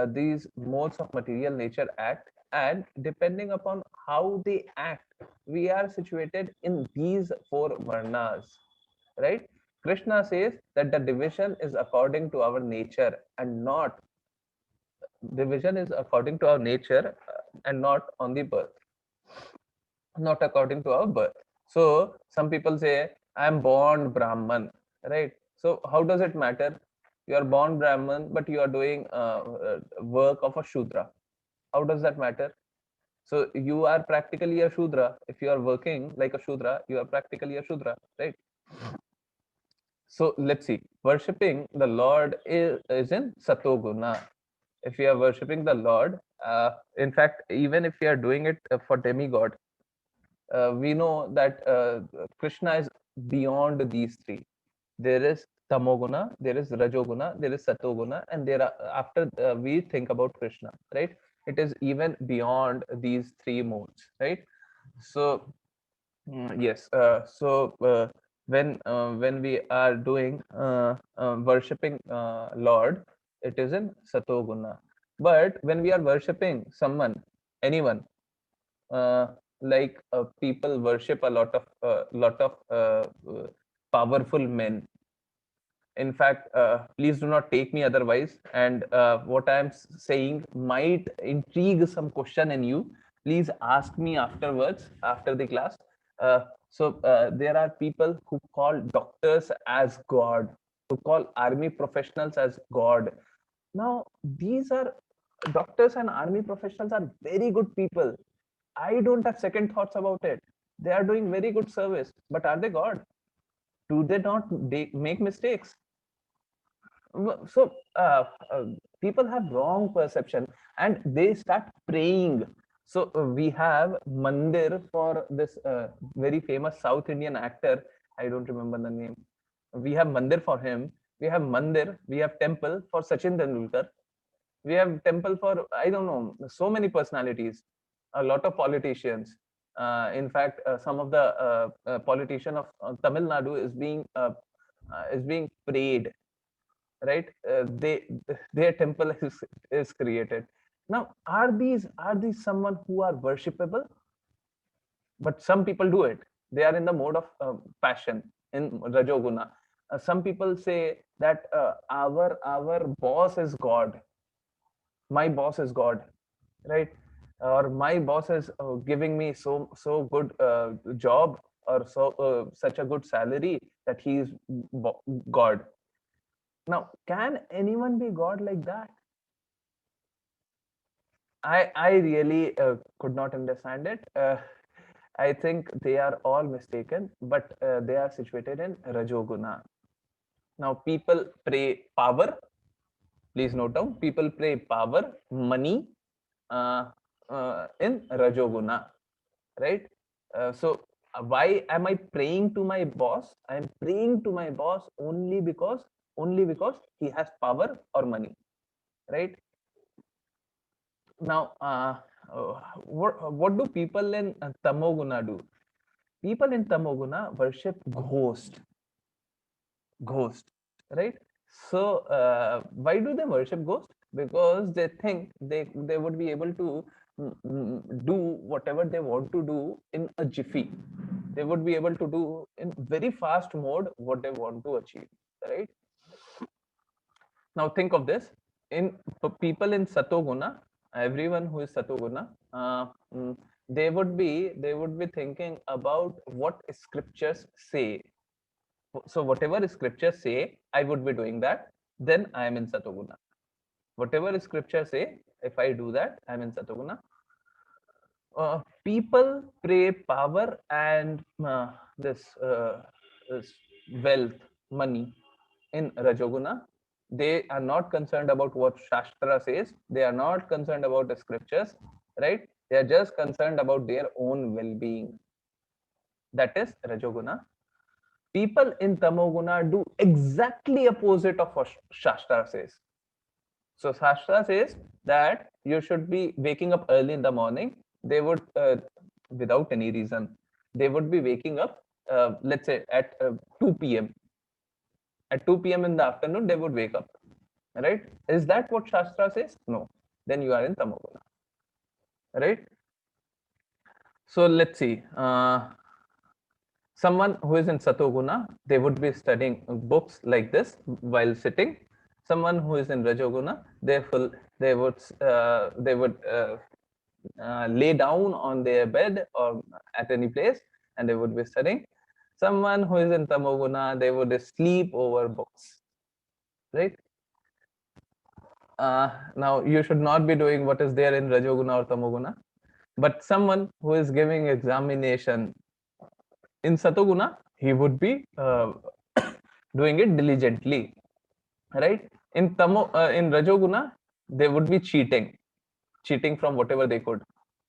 these modes of material nature act, and depending upon how they act, we are situated in these four varnas, right? Krishna says that the division is according to our nature and not division is according to our nature and not on the birth, not according to our birth. So some people say, I am born Brahman, right? So how does it matter? You are born Brahman, but you are doing work of a Shudra. How does that matter? So you are practically a Shudra. If you are working like a Shudra, you are practically a Shudra, right? So let's see. Worshipping the Lord is in Satoguna. If you are worshipping the Lord, in fact, even if you are doing it for demigod, we know that Krishna is beyond these three. There is Tamoguna, there is Rajoguna, there is Satoguna, and there are after we think about Krishna, right? It is even beyond these three modes, right? So yes, when we are doing worshipping Lord, it is in Satoguna. But when we are worshipping someone, anyone, uh, like people worship a lot of powerful men. In fact, please do not take me otherwise, and what I am saying might intrigue some question in you. Please ask me afterwards, after the class. There are people who call doctors as god, who call army professionals as god. Now these are doctors and army professionals are very good people. I don't have second thoughts about it. They are doing very good service, but are they god? Do they not make mistakes? So people have wrong perception and they start praying. So we have mandir for this very famous South Indian actor. I don't remember the name. We have mandir for him. We have mandir. We have temple for Sachin Tendulkar. We have temple for, I don't know, so many personalities, a lot of politicians. In fact, some of the politician of Tamil Nadu is being prayed, right? Their temple is created. Now are these someone who are worshipable? But some people do it. They are in the mode of passion, in Rajoguna. Some people say that our boss is god, my boss is god, right? Or my boss is giving me so good job, or such a good salary that he is god. Now can anyone be god like that? I really could not understand it. I think they are all mistaken, but they are situated in Rajoguna. Now people pray power. Please note down, people pray power, money, uh, in Rajoguna, right? Why am I praying to my boss? I am praying to my boss only because he has power or money, right? Now what do people in Tamoguna do? People in Tamoguna worship ghost, right? So why do they worship ghost? Because they think they would be able to do whatever they want to do in a jiffy. They would be able to do in very fast mode what they want to achieve, right? Now think of this. In people in Satoguna, everyone who is Satoguna, they would be thinking about what scriptures say. So whatever scriptures say, I would be doing that, then I am in Satoguna. Whatever scripture say, if I do that, I'm in Satoguna. People pray power and this wealth, money in Rajoguna. They are not concerned about what Shastra says. They are not concerned about the scriptures, right? They are just concerned about their own well-being. That is Rajoguna. People in Tamoguna do exactly opposite of what Shastra says. So Shastra says that you should be waking up early in the morning. They would, without any reason, they would be waking up, let's say at 2 p.m. At 2 p.m. in the afternoon, they would wake up. Right? Is that what Shastra says? No. Then you are in Tamoguna. Right? So let's see. Someone who is in Satoguna, they would be studying books like this while sitting. Someone who is in Rajoguna, they would lay down on their bed or at any place and they would be studying. Someone who is in Tamoguna, they would sleep over books, right? Now you should not be doing what is there in Rajoguna or Tamoguna, but someone who is giving examination in Satoguna, he would be doing it diligently, right? In Rajoguna, they would be cheating from whatever they could.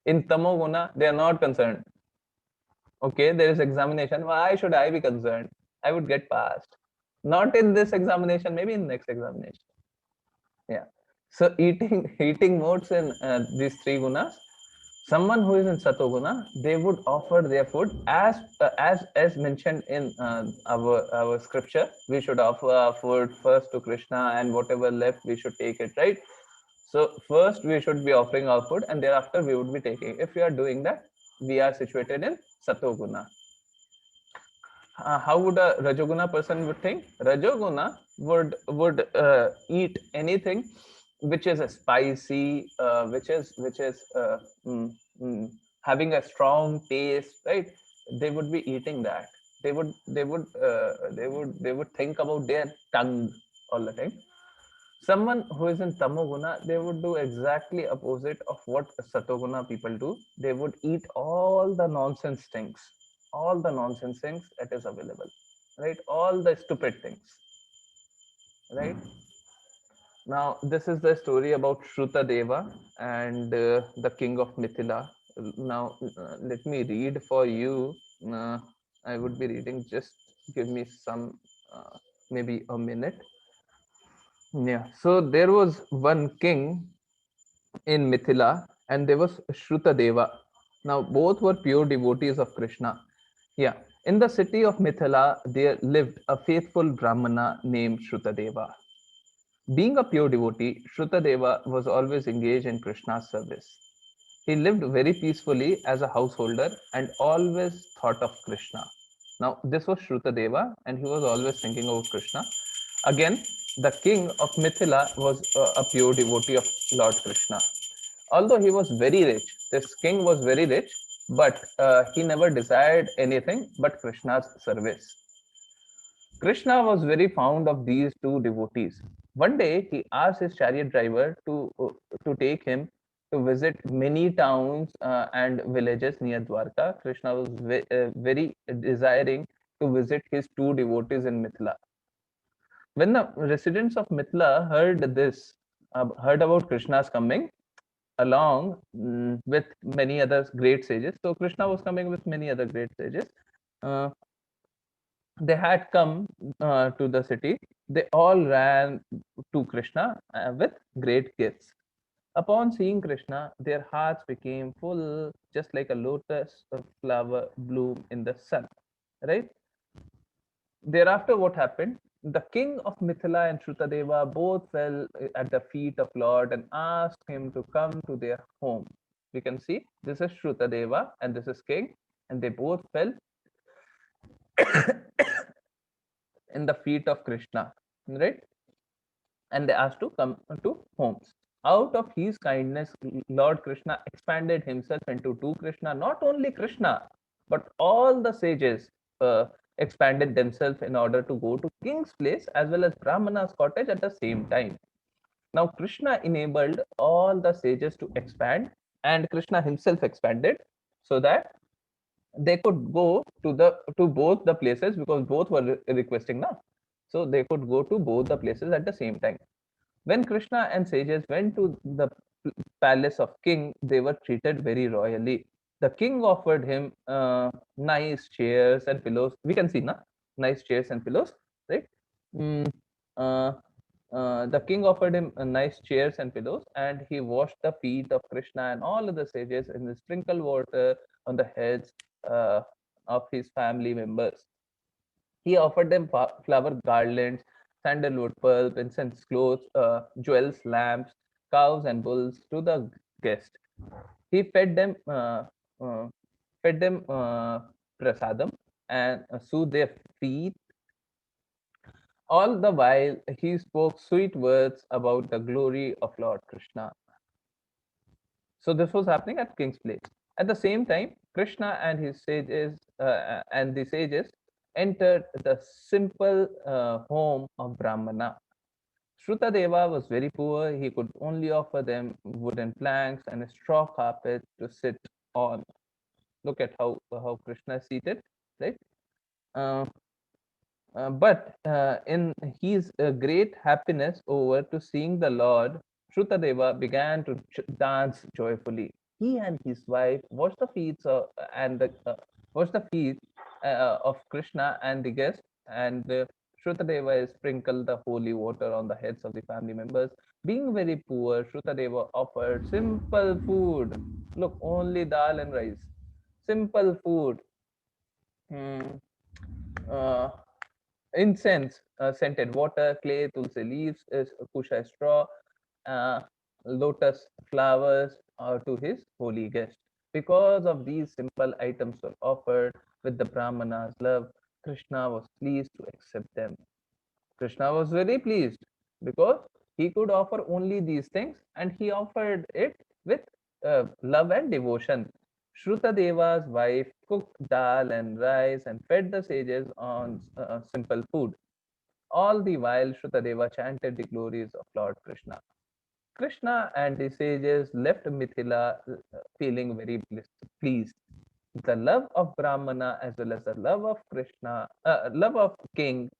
In Tamoguna, they are not concerned. Okay, there is examination. Why should I be concerned? I would get passed. Not in this examination, maybe in next examination. Yeah. So eating modes in these three gunas. Someone who is in Satoguna, they would offer their food as mentioned in our scripture. We should offer our food first to Krishna, and whatever left, we should take it, right? So first we should be offering our food, and thereafter we would be taking. If we are doing that, we are situated in Satoguna. How would a Rajoguna person would think? Rajoguna would eat anything which is spicy, which is having a strong taste, right? They would be eating that. They would think about their tongue all the time. Someone who is in Tamoguna, they would do exactly opposite of what Satoguna people do. They would eat all the nonsense things that is available, right? All the stupid things, right? Now, this is the story about Shrutadeva and the king of Mithila. Now, let me read for you. I would be reading, just give me some, maybe a minute. Yeah, so there was one king in Mithila and there was Shrutadeva. Now, both were pure devotees of Krishna. Yeah, in the city of Mithila, there lived a faithful Brahmana named Shrutadeva. Being a pure devotee, Shrutadeva was always engaged in Krishna's service. He lived very peacefully as a householder and always thought of Krishna. Now, this was Shrutadeva, and he was always thinking of Krishna. Again, the king of Mithila was a pure devotee of Lord Krishna. Although he was very rich, this king was very rich, but he never desired anything but Krishna's service. Krishna was very fond of these two devotees. One day, he asked his chariot driver to take him to visit many towns and villages near Dwarka. Krishna was very desiring to visit his two devotees in Mithila. When the residents of Mithila heard about Krishna's coming, along with many other great sages. So Krishna was coming with many other great sages. They had come to the city. They all ran to Krishna with great gifts. Upon seeing Krishna, their hearts became full, just like a lotus flower bloom in the sun. Right? Thereafter, what happened? The king of Mithila and Shrutadeva both fell at the feet of Lord and asked him to come to their home. We can see this is Shrutadeva and this is king, and they both fell in the feet of Krishna, right? And they asked to come to homes. Out of his kindness, Lord Krishna expanded himself into two Krishna. Not only Krishna, but all the sages expanded themselves in order to go to king's place as well as Brahmana's cottage at the same time. Now Krishna enabled all the sages to expand and Krishna himself expanded so that they could go to both the places, because both were requesting now. So they could go to both the places at the same time. When Krishna and sages went to the palace of king, they were treated very royally. The king offered him nice chairs and pillows. We can see, na, nice chairs and pillows, right? Mm, uh, the king offered him nice chairs and pillows, and he washed the feet of Krishna and all of the sages and sprinkled water on the heads uh, of his family members. He offered them flower garlands, sandalwood pulp, incense clothes, jewels, lamps, cows, and bulls to the guest. He uh, fed them prasadam and soothed their feet. All the while, he spoke sweet words about the glory of Lord Krishna. So this was happening at King's Place. At the same time, Krishna and his sages and the sages entered the simple home of Brahmana. Shrutadeva was very poor. He could only offer them wooden planks and a straw carpet to sit on. Look at how Krishna is seated, right? Uh, but in his great happiness over to seeing the Lord, Shrutadeva began to dance joyfully. He and his wife washed the feet washed the feet of Krishna and the guests, and Shrutadeva sprinkled the holy water on the heads of the family members. Being very poor, Shrutadeva offered simple food. Look, only dal and rice. Simple food. Hmm. Uh, Incense, scented water, clay, tulsi leaves, kusha straw, uh, lotus flowers to his holy guest. Because of these simple items were offered with the Brahmana's love, Krishna was pleased to accept them. Krishna was very pleased because he could offer only these things, and he offered it with love and devotion. Shrutadeva's wife cooked dal and rice and fed the sages on simple food. All the while, Shrutadeva chanted the glories of Lord Krishna. Krishna and the sages left Mithila feeling very pleased. The love of Brahmana as well as the love of love of king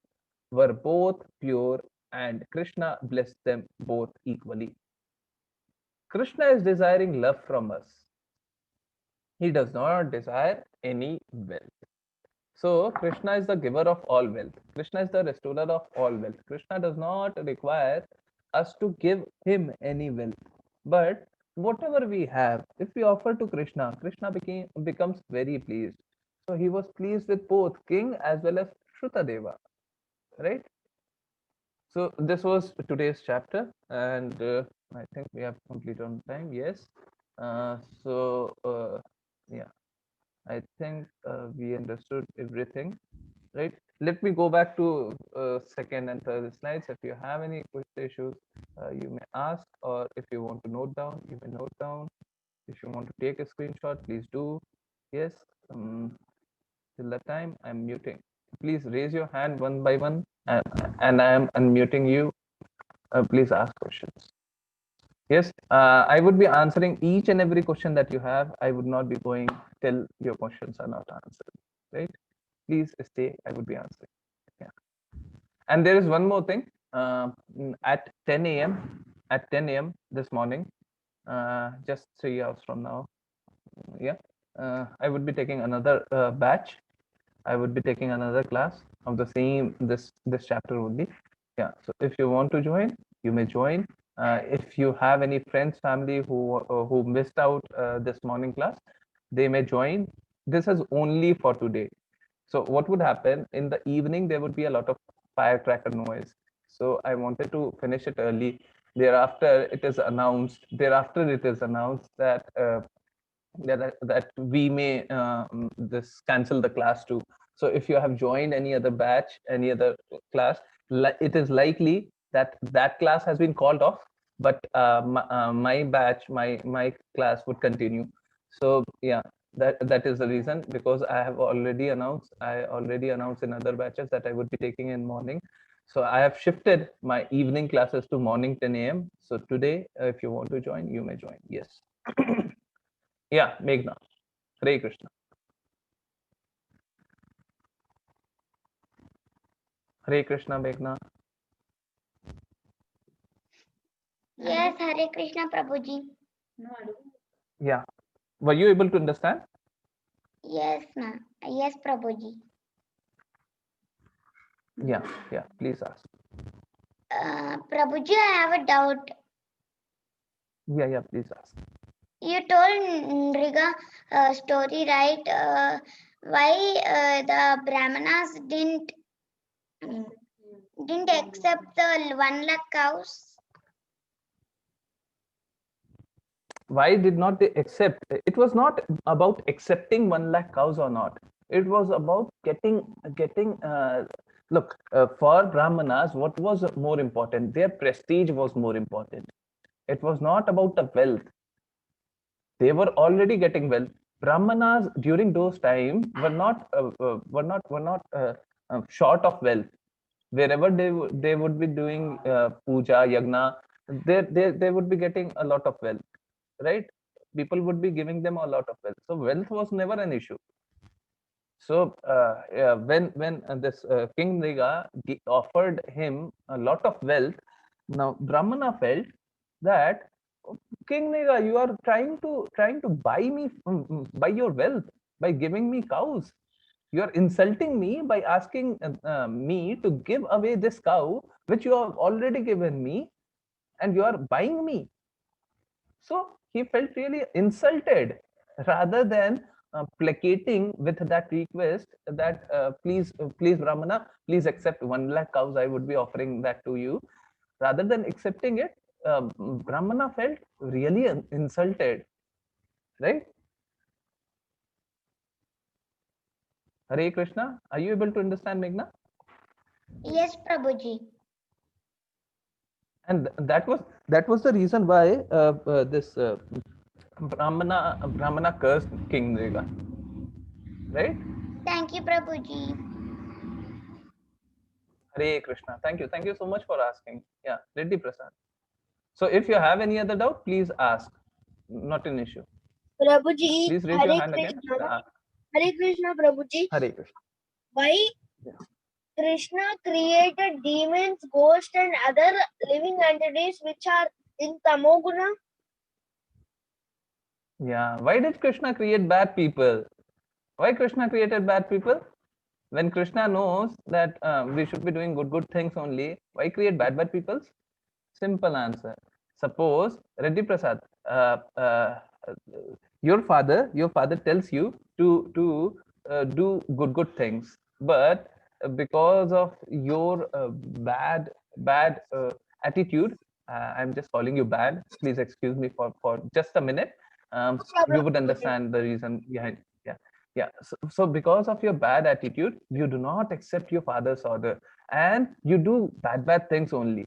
were both pure, and Krishna blessed them both equally. Krishna is desiring love from us. He does not desire any wealth. So, Krishna is the giver of all wealth. Krishna is the restorer of all wealth. Krishna does not require us to give him any wealth. But whatever we have, if we offer to Krishna, Krishna becomes very pleased. So, he was pleased with both king as well as Shrutadeva, right? So this was today's chapter, and I think we have completed on time. Yes. So yeah, I think we understood everything, right? Let me go back to second and third slides. If you have any issues, you may ask, or if you want to note down, you may note down. If you want to take a screenshot, please do. Yes. Till that time, I'm muting. Please raise your hand one by one, and I am unmuting you. Please ask questions. Yes, I would be answering each and every question that you have. I would not be going till your questions are not answered, right? Please stay, I would be answering. Yeah. And there is one more thing. At 10 a.m. at 10 a.m. this morning, just 3 hours from now, yeah, I would be taking another batch. I would be taking another class of the same this chapter only. Yeah. So if you want to join, you may join. If you have any friends, family who missed out this morning class, they may join. This is only for today. So what would happen in the evening? There would be a lot of firecracker noise. So I wanted to finish it early. Thereafter, it is announced. Thereafter, it is announced that that we may this cancel the class too. So if you have joined any other batch, any other class, it is likely that that class has been called off, but my batch, my class would continue. So yeah, that is the reason, because I already announced in other batches that I would be taking in morning. So I have shifted my evening classes to morning 10 a.m. So today, if you want to join, you may join. Yes. Yeah, Meghna. Hare Krishna. Hare Krishna, Meghna. Yes, Hare Krishna, Prabhuji. Yeah. Were you able to understand? Yes, ma'am. Yes, Prabhuji. Yeah, please ask. Prabhuji, I have a doubt. Yeah, please ask. You told Nriga story, right? Why the Brahmanas didn't accept the 1 lakh cows? Why did not they accept? It was not about accepting 1 lakh cows or not. It was about getting look, for Brahmanas, what was more important? Their prestige was more important. It was not about the wealth. They were already getting wealth. Brahmanas during those times were not short of wealth. Wherever they would be doing puja, yagna, they would be getting a lot of wealth, right? People would be giving them a lot of wealth. So wealth was never an issue. So yeah, when this King Nriga offered him a lot of wealth, now Brahmana felt that, "Oh, King Nriga, you are trying to buy me by your wealth, by giving me cows. You are insulting me by asking me to give away this cow which you have already given me, and you are buying me." So he felt really insulted, rather than placating with that request that please Brahmana, please accept 1 lakh cows. I would be offering that to you. Rather than accepting it, Brahmana felt really insulted, right? Hare Krishna. Are you able to understand, Meghna? Yes, Prabhuji. And that was the reason why this Brahmana cursed King Nriga, right? Thank you, Prabhuji. Hare Krishna. Thank you so much for asking. Yeah, Reddy Prasad. So if you have any other doubt, please ask. Not an issue. Prabhuji, Please raise your Hare hand again. Krishna. Hare Krishna, Prabhuji. Hare Krishna. Why Krishna created demons, ghosts, and other living entities which are in Tamoguna? Yeah. Why did Krishna create bad people? Why Krishna created bad people? When Krishna knows that we should be doing good things only, why create bad people? Simple answer. Suppose Reddy Prasad, your father tells you to do good things, but because of your bad attitude, I'm just calling you bad. Please excuse me for just a minute. You would understand the reason behind. Yeah. So because of your bad attitude, you do not accept your father's order, and you do bad things only.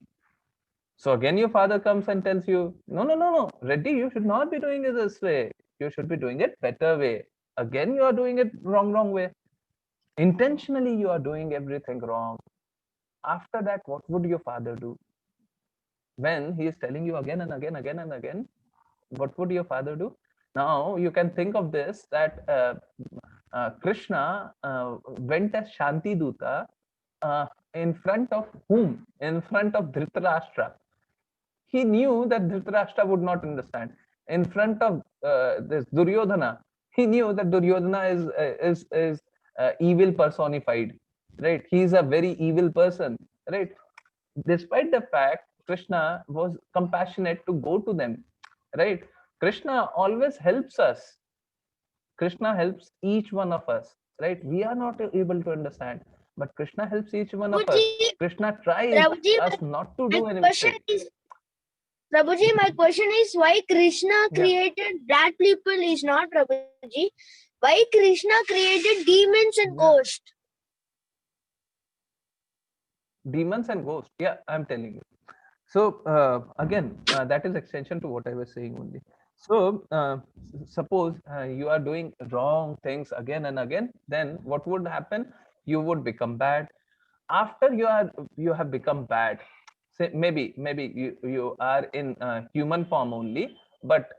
So again, your father comes and tells you, no, Reddy, you should not be doing it this way. You should be doing it better way. Again, you are doing it wrong way. Intentionally, you are doing everything wrong. After that, what would your father do? When he is telling you again and again, what would your father do? Now you can think of this, that Krishna went as Shanti Duta in front of whom? In front of Dhritarashtra. He knew that Dhritarashtra would not understand. In front of this Duryodhana, he knew that Duryodhana is evil personified, right? He is a very evil person, right? Despite the fact, Krishna was compassionate to go to them, right? Krishna always helps us. Krishna helps each one of us, right? We are not able to understand, but Krishna helps each one of us. Prabhuji, Krishna tries Prabhuji, us not to my do any question mistake. is, Prabhuji, my question is why Krishna Yeah. created bad people is not Prabhuji. Why Krishna created demons and Yeah. ghosts? Demons and ghosts. Yeah, I'm telling you. So again, that is extension to what I was saying only. So suppose you are doing wrong things again and again, then what would happen? You would become bad. After you have become bad, say maybe you are in human form only, but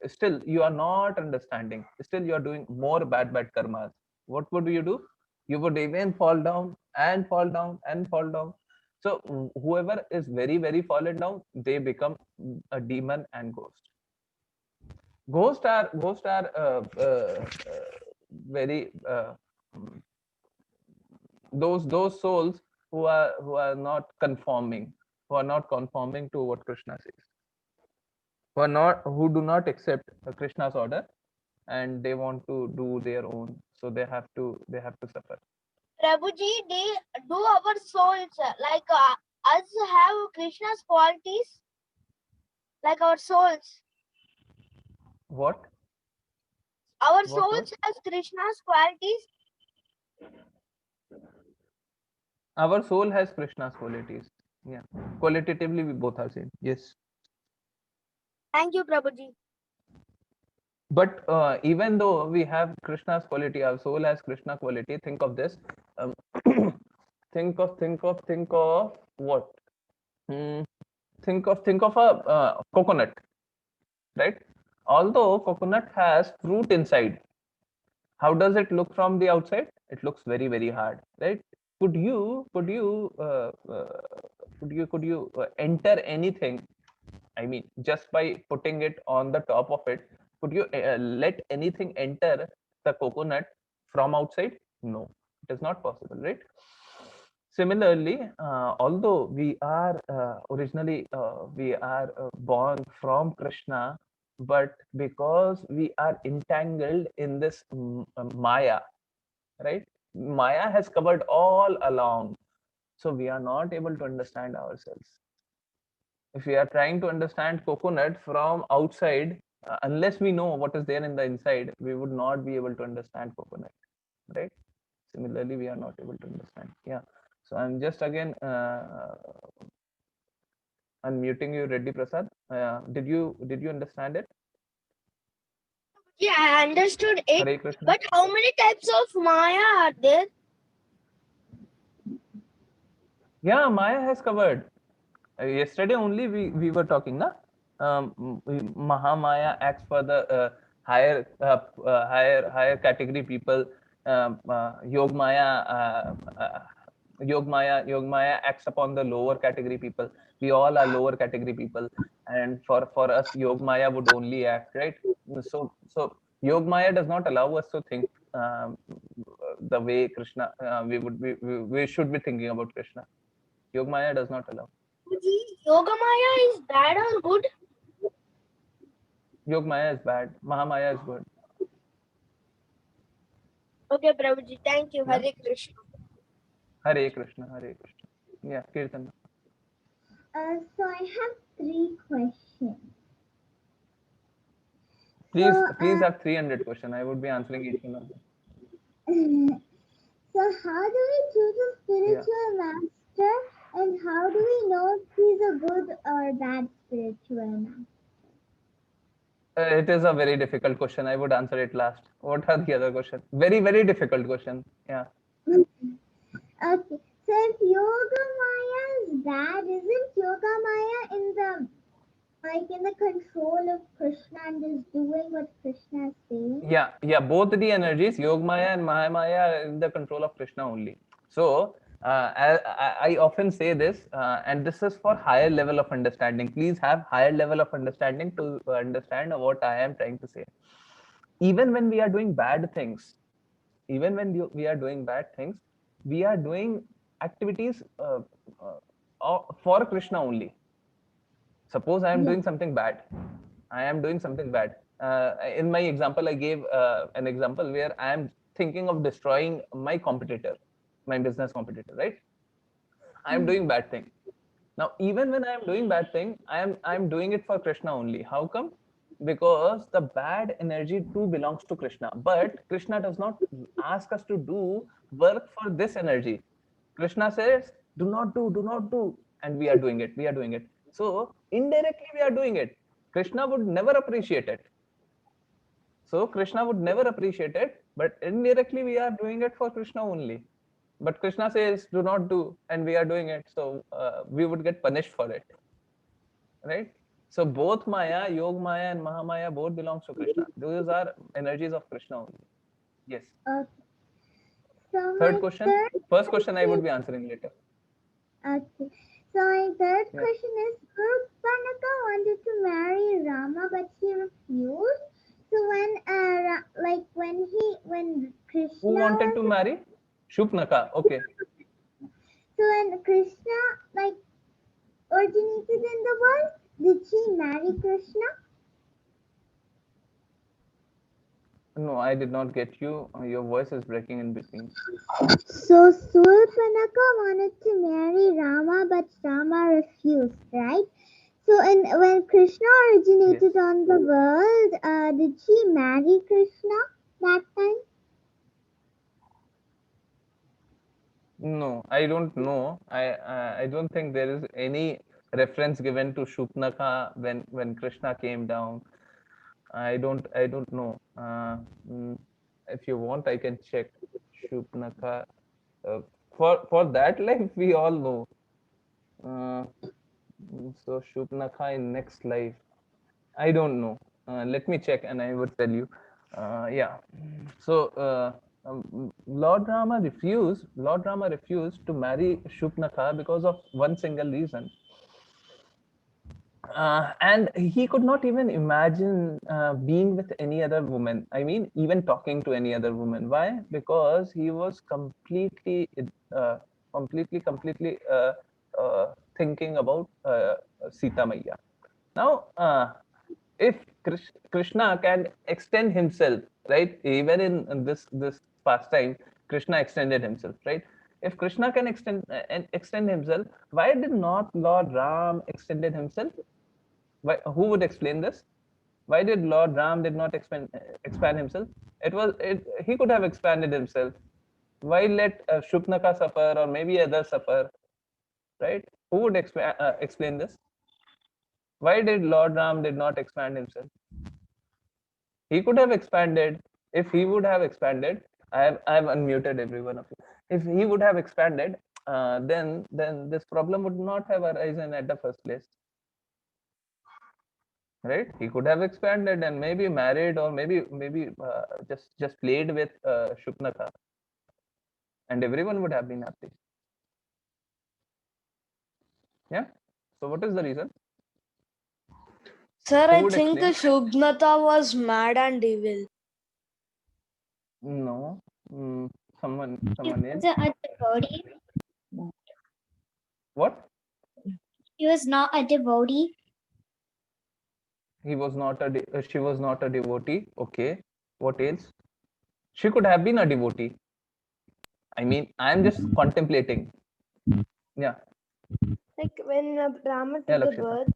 Still you are not understanding, still you are doing more bad karmas. What would you do? You would even fall down and fall down and fall down. So whoever is very fallen down, they become a demon and ghost. Ghost are very mm, those souls who are not conforming, who are not conforming to what Krishna says, who do not accept Krishna's order, and they want to do their own, so they have to suffer. Prabhuji, do our souls like us have Krishna's qualities? Like our souls, What our what souls has Krishna's qualities. our soul has Krishna's qualities. Yeah, qualitatively we both are same. Yes. Thank you, Prabhuji. But even though we have Krishna's quality, our soul has Krishna quality. Think of this. Um, think of what? Hmm, think of a coconut, right? Although coconut has fruit inside, how does it look from the outside? It looks very hard, right? Could you enter anything? I mean, just by putting it on the top of it, could you let anything enter the coconut from outside? No, it is not possible, right? Similarly, although we are originally we are born from Krishna, but because we are entangled in this Maya, right? Maya has covered all along, so we are not able to understand ourselves. If we are trying to understand coconut from outside, unless we know what is there in the inside, we would not be able to understand coconut, right? Similarly, we are not able to understand. Yeah. So I'm just again unmuting you, Reddy Prasad. Did you understand it? Yeah, I understood it. Hare Krishna. But how many types of Maya are there? Yeah, Maya has covered. Yesterday only we were talking, na? Mahamaya acts for the higher category people. Yogmaya acts upon the lower category people. We all are lower category people, and for us, Yogmaya would only act, right? So Yogmaya does not allow us to think the way Krishna we should be thinking about Krishna. Yogmaya does not allow. Prabhuji, Yoga Maya is bad or good? Yogmaya is bad. Mahamaya is good. Okay, Prabhuji, thank you. Yeah. Hare Krishna. Hare Krishna, Hare Krishna. Yeah, Kirtan. So I have 3 questions. Please have 300 questions. I would be answering each one of them. So how do we choose a spiritual master, and how do we know if he's a good or bad spiritual master? It is a very difficult question. I would answer it last. What are the other questions? Very difficult question. Yeah. Okay, so if Yoga Maya is bad, isn't Yoga Maya in the control of Krishna and is doing what Krishna is saying? Yeah. Both the energies, Yogmaya and Mahamaya, are in the control of Krishna only. So I often say this, and this is for higher level of understanding. Please have higher level of understanding to understand what I am trying to say. Even when we are doing bad things, we are doing bad things, we are doing activities for Krishna only. Suppose I am doing something bad. I am doing something bad. In my example, I gave an example where I am thinking of destroying my competitor, my business competitor, right? I am doing bad thing. Now, even when I am doing bad thing, I am doing it for Krishna only. How come? Because the bad energy too belongs to Krishna. But Krishna does not ask us to do work for this energy. Krishna says, do not do. And we are doing it. We are doing it. So indirectly we are doing it. Krishna would never appreciate it. So Krishna would never appreciate it, but indirectly we are doing it for Krishna only. But Krishna says, do not do, and we are doing it. So we would get punished for it. Right? So both Maya, Yog Maya and Mahamaya both belongs to Krishna. Those are energies of Krishna only. Yes. Okay. So Third my question. third First question I would question be answering later. Okay. So my third Yeah. question is Shurpanaka wanted to marry Rama but she refused. So when Krishna Who wanted to was marry? Shupnaka. Okay. so when Krishna like originated in the world, did she marry Krishna? No, I did not get you. Your voice is breaking in between. So Surpanaka wanted to marry Rama but Rama refused, right? So when Krishna originated Yes. on the world, did she marry Krishna that time? No, I don't know. I don't think there is any reference given to Shupnaka when Krishna came down. I don't know. If you want, I can check Shupnaka. For that life, we all know. Uh, so Shupnaka in next life, I don't know. Let me check, and I would tell you. Yeah. So Lord Rama refused. Lord Rama refused to marry Shupnaka because of one single reason. And he could not even imagine being with any other woman. I mean, even talking to any other woman. Why? Because he was completely thinking about Sita Maya. Now, if Krishna can extend himself, right? Even in this pastime, Krishna extended himself, right? If Krishna can extend himself, why did not Lord Ram extended himself? Why, who would explain this? Why did Lord Ram did not expand himself? He could have expanded himself. Why let Shupnaka suffer or maybe others suffer, right? Who would explain this? Why did Lord Ram did not expand himself? He could have expanded. If he would have expanded, I have unmuted every one of you. If he would have expanded, then this problem would not have arisen at the first place, right? He could have expanded and maybe married or maybe just played with Shupnaka, and everyone would have been happy. Yeah. So what is the reason? Sir, Who I would think explain? Shubhnata was mad and evil. No. Someone He else. was a devotee. What? He was not a devotee. He was not she was not a devotee. Okay. What else? She could have been a devotee. I mean, I'm just contemplating. Yeah. Like when Rama Yeah, took the Lakshita. birth,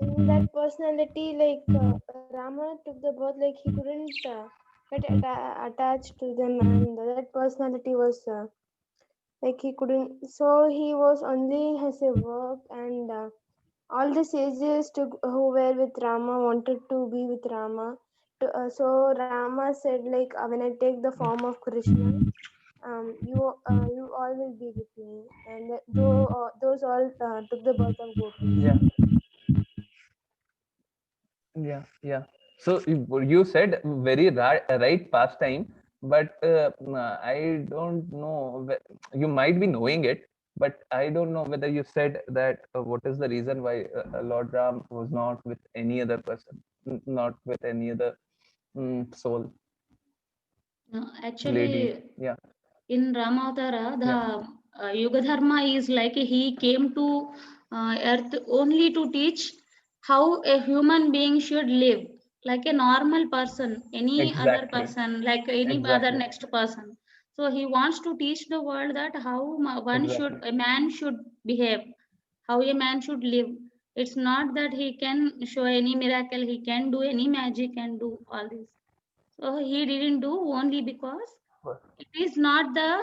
in that personality, like Rama took the birth, like he couldn't get attached to them, and that personality was like he couldn't. So he was only has a work, and all the sages who were with Rama wanted to be with Rama. So Rama said, like, when I take the form of Krishna, you all will be with me, and those all took the birth of gopis. Yeah. Yeah. So you said very right pastime, but I don't know. You might be knowing it, but I don't know whether you said that. What is the reason why Lord Ram was not with any other person, not with any other soul, No, lady? actually, Yeah. in Ramatara, Yeah. the Yuga Dharma is like he came to earth only to teach how a human being should live, like a normal person, any other Exactly. person, like any other Exactly. next person. So he wants to teach the world that how Exactly. a man should behave, how a man should live. It's not that he can show any miracle, he can do any magic and do all this. So he didn't do only because it is not the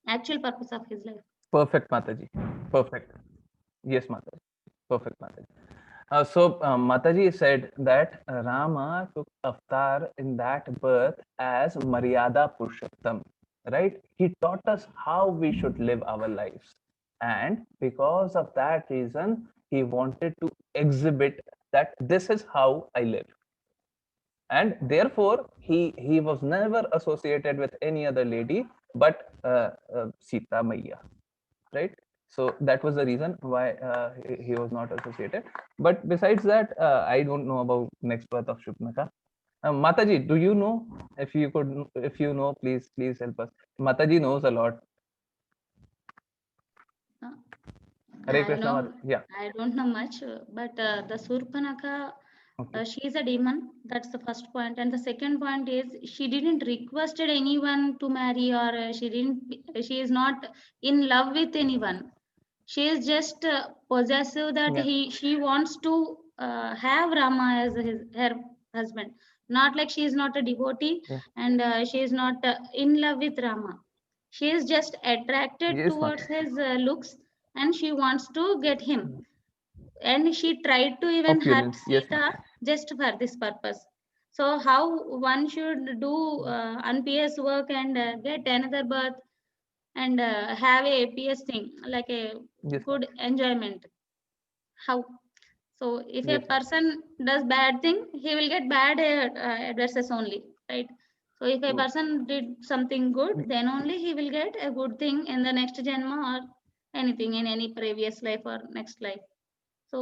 actual purpose of his life. Perfect, Mataji. Perfect. Yes, Mataji. Perfect, Mataji. So Mataji said that Rama took avatar in that birth as Maryada Purushottam, right? He taught us how we should live our lives. and because of that reason he wanted to exhibit that this is how I live, and therefore he was never associated with any other lady but Sita Maiya, right? So that was the reason why he was not associated. But besides that, I don't know about next birth of Shubhnaka. Mataji, do you know? If you could, if you know, please help us. Mataji knows a lot. Hare I Krishna. know, Yeah. I don't know much, but the Surpanaka, Okay. she is a demon. That's the first point. And the second point is she didn't requested anyone to marry, or she is not in love with anyone. She is just possessive that Yeah. she wants to have Rama as her husband. Not like she is not a devotee, Yeah. and she is not in love with Rama. She is just attracted Yes, towards Mataji. his looks, and she wants to get him. And she tried to even hurt Opulence. Yes, Sita Mataji. just for this purpose. So how one should do unpious work and get another birth and have a PS thing, like a Yes, good Mataji. enjoyment? How? So if a Yes, Mataji. person does bad thing, he will get bad adverses only, right? So if a Mm, person did something good, then only he will get a good thing in the next janma or anything in any previous life or next life. So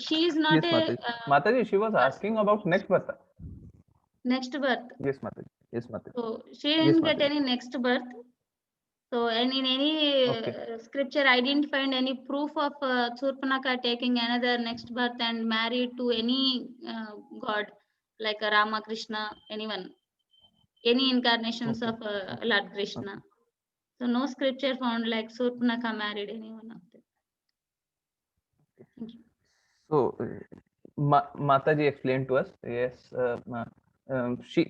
she is not Yes, a Mataji. Mataji, she was person. asking about next birth. Next birth. Yes, Mataji. Yes, Mataji. So she Yes, didn't get Mataji. any next birth. So, and in any Okay. scripture, I didn't find any proof of Surpanaka taking another next birth and married to any god like Rama, Krishna, anyone, any incarnations Okay. of Okay. Lord Okay. Krishna. So, no scripture found like Surpanaka married anyone of them. Thank you. So, Mataji explained to us. Yes, she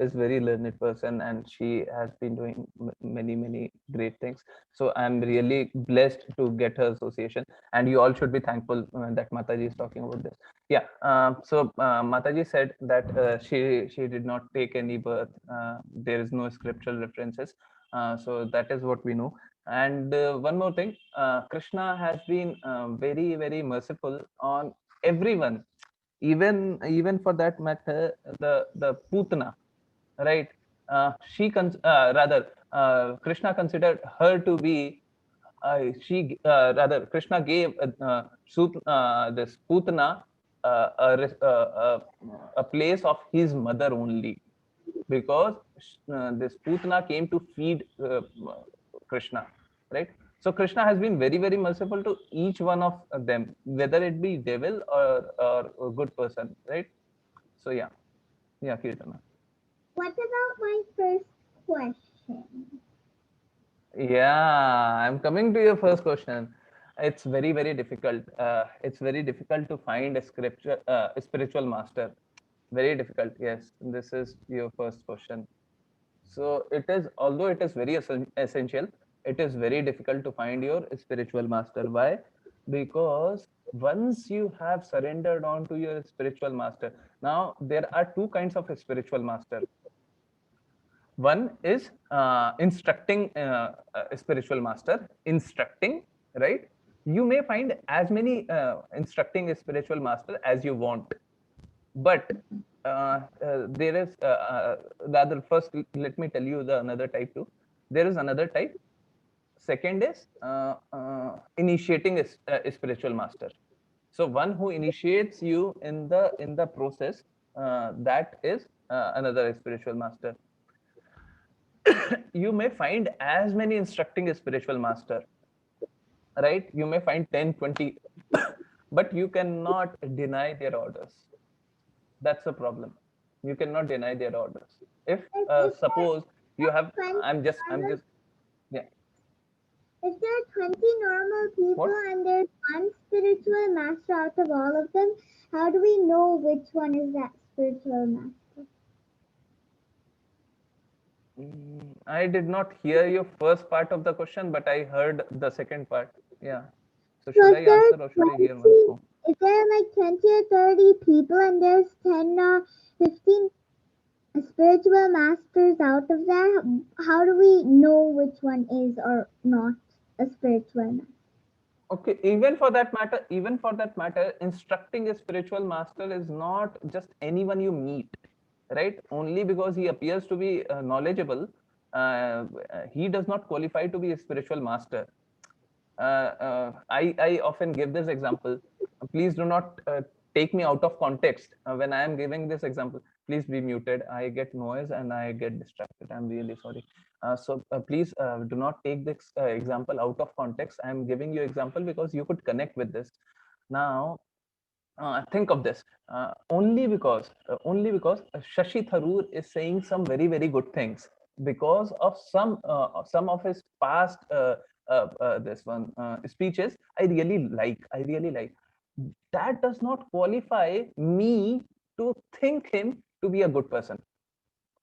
is very learned person, and she has been doing many great things. So I'm really blessed to get her association, and you all should be thankful that Mataji is talking about this. Yeah. So Mataji said that she did not take any birth. There is no scriptural references. So that is what we know. And one more thing, Krishna has been very merciful on everyone, even for that matter, the Putana, right? Rather, Krishna considered her to be she rather Krishna gave this Putana a place of his mother only, because this Putana came to feed Krishna, right? So Krishna has been very merciful to each one of them, whether it be devil or a good person, right? So yeah, Kirtana. What about my first question? Yeah, I'm coming to your first question. It's very difficult. It's very difficult to find a scripture, a spiritual master. Very difficult. Yes, this is your first question. So it is, although it is very essential, it is very difficult to find your spiritual master. Why? Because once you have surrendered on to your spiritual master, now there are two kinds of spiritual master. One is instructing spiritual master, instructing, right? You may find as many instructing spiritual master as you want, but there is rather, first let me tell you the another type too. There is another type. Second is initiating a spiritual master. So one who initiates you in the process, that is another spiritual master. You may find as many instructing spiritual master, right? You may find 10, 20, but you cannot deny their orders. That's the problem. You cannot deny their orders. If Is suppose you have, there 20 I'm normal, just, yeah. if there are 20 normal people What? and there's one spiritual master out of all of them, how do we know which one is that spiritual master? I did not hear your first part of the question, but I heard the second part. Yeah. So So should I if there answer are or should I hear 20, once more? if there are like 20 or 30 people and there's 10 or 15 spiritual masters out of there, how do we know which one is or not a spiritual master? Okay, even for that matter, instructing a spiritual master is not just anyone you meet, right? Only because he appears to be knowledgeable, he does not qualify to be a spiritual master. I often give this example. Please do not take me out of context when I am giving this example. Please be muted. I get noise and I get distracted. I'm really sorry. Please do not take this example out of context. I'm giving you example because you could connect with this. Now, think of this. Only because Shashi Tharoor is saying some very good things because of some of his past speeches. I really like. That does not qualify me to think him to be a good person.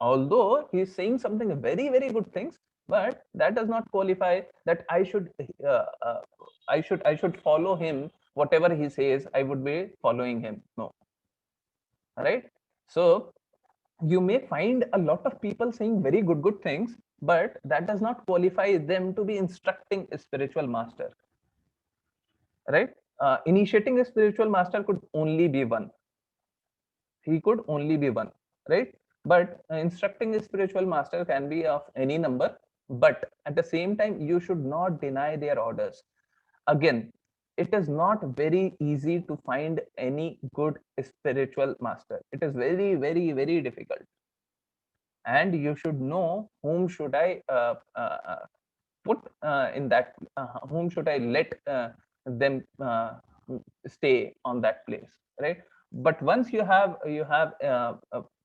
Although he is saying something very good things, but that does not qualify that I should follow him. Whatever he says, I would be following him. No, right? So you may find a lot of people saying very good things, but that does not qualify them to be instructing a spiritual master, right? Initiating a spiritual master could only be one. He could only be one, right? But instructing a spiritual master can be of any number, but at the same time, you should not deny their orders. Again, it is not very easy to find any good spiritual master. It is very difficult, and you should know whom should I put in that, whom should I let them stay on that place, right? But once you have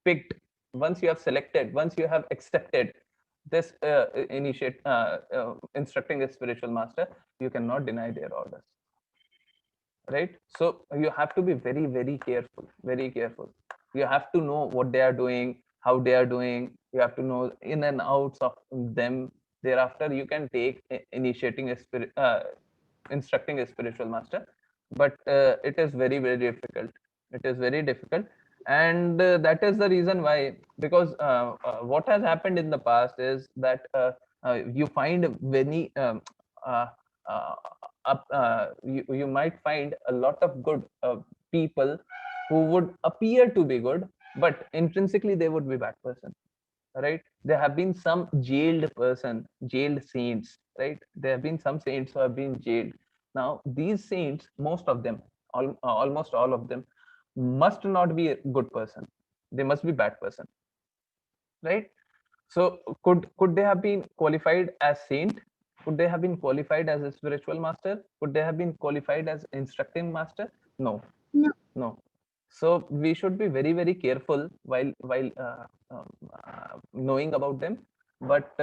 picked, once you have selected, once you have accepted this instructing a spiritual master, you cannot deny their orders, right? So you have to be very careful. You have to know what they are doing, how they are doing. You have to know in and outs of them. Thereafter you can take initiating a instructing a spiritual master. But it is very difficult. It is very difficult. And that is the reason why, because what has happened in the past is that you find many uh, uh, you might find a lot of good people who would appear to be good, but intrinsically they would be bad person, right? There have been some jailed saints, right? There have been some saints who have been jailed. Now these saints, most of them, almost all of them, must not be a good person. They must be bad person, right? So could they have been qualified as saint? Could they have been qualified as a spiritual master? Could they have been qualified as instructing master? No. No. No. So we should be very careful while knowing about them. But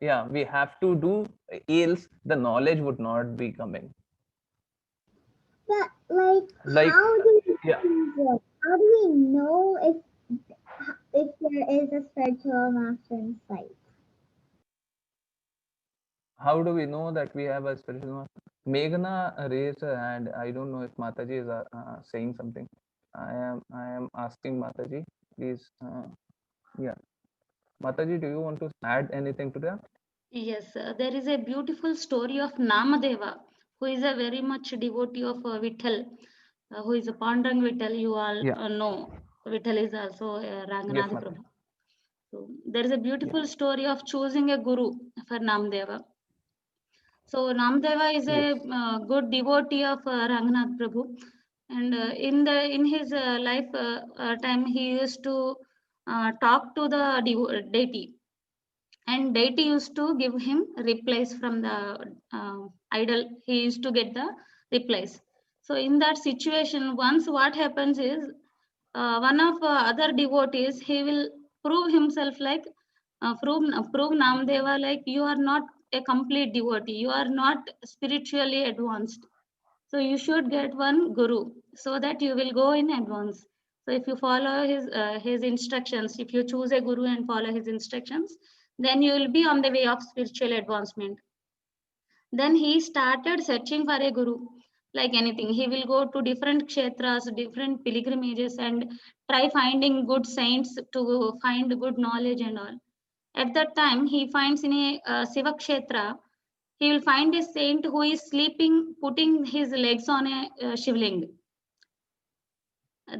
yeah, we have to do, else the knowledge would not be coming. But Like, how do we yeah. choose it? How do we know if there is a spiritual master in sight? How do we know that we have a spiritual master? Meghna raised her hand. I don't know if Mataji is saying something. I am asking Mataji, please. Yeah, Mataji, do you want to add anything to that? Yes, there is a beautiful story of Namadeva, who is a very much devotee of Vitthal, who is a Pandurang Vitthal. You all know Vitthal is also Ranganath Yes, Prabhu. So there is a beautiful story of choosing a guru for Namadeva. So Namadeva is a good devotee of Ranganath Prabhu, and in his life time he used to talk to the deity, and deity used to give him replies from the idol. He used to get the replies. So in that situation, once what happens is one of other devotees, he will prove himself like prove Namdeva like you are not a complete devotee, you are not spiritually advanced, so you should get one guru so that you will go in advance. So if you follow his instructions, if you choose a guru and follow his instructions, then you will be on the way of spiritual advancement. Then he started searching for a guru. Like anything, he will go to different kshetras, different pilgrimages, and try finding good saints to find good knowledge and all. At that time, he finds in a Siva Kshetra, he will find a saint who is sleeping, putting his legs on a shivling.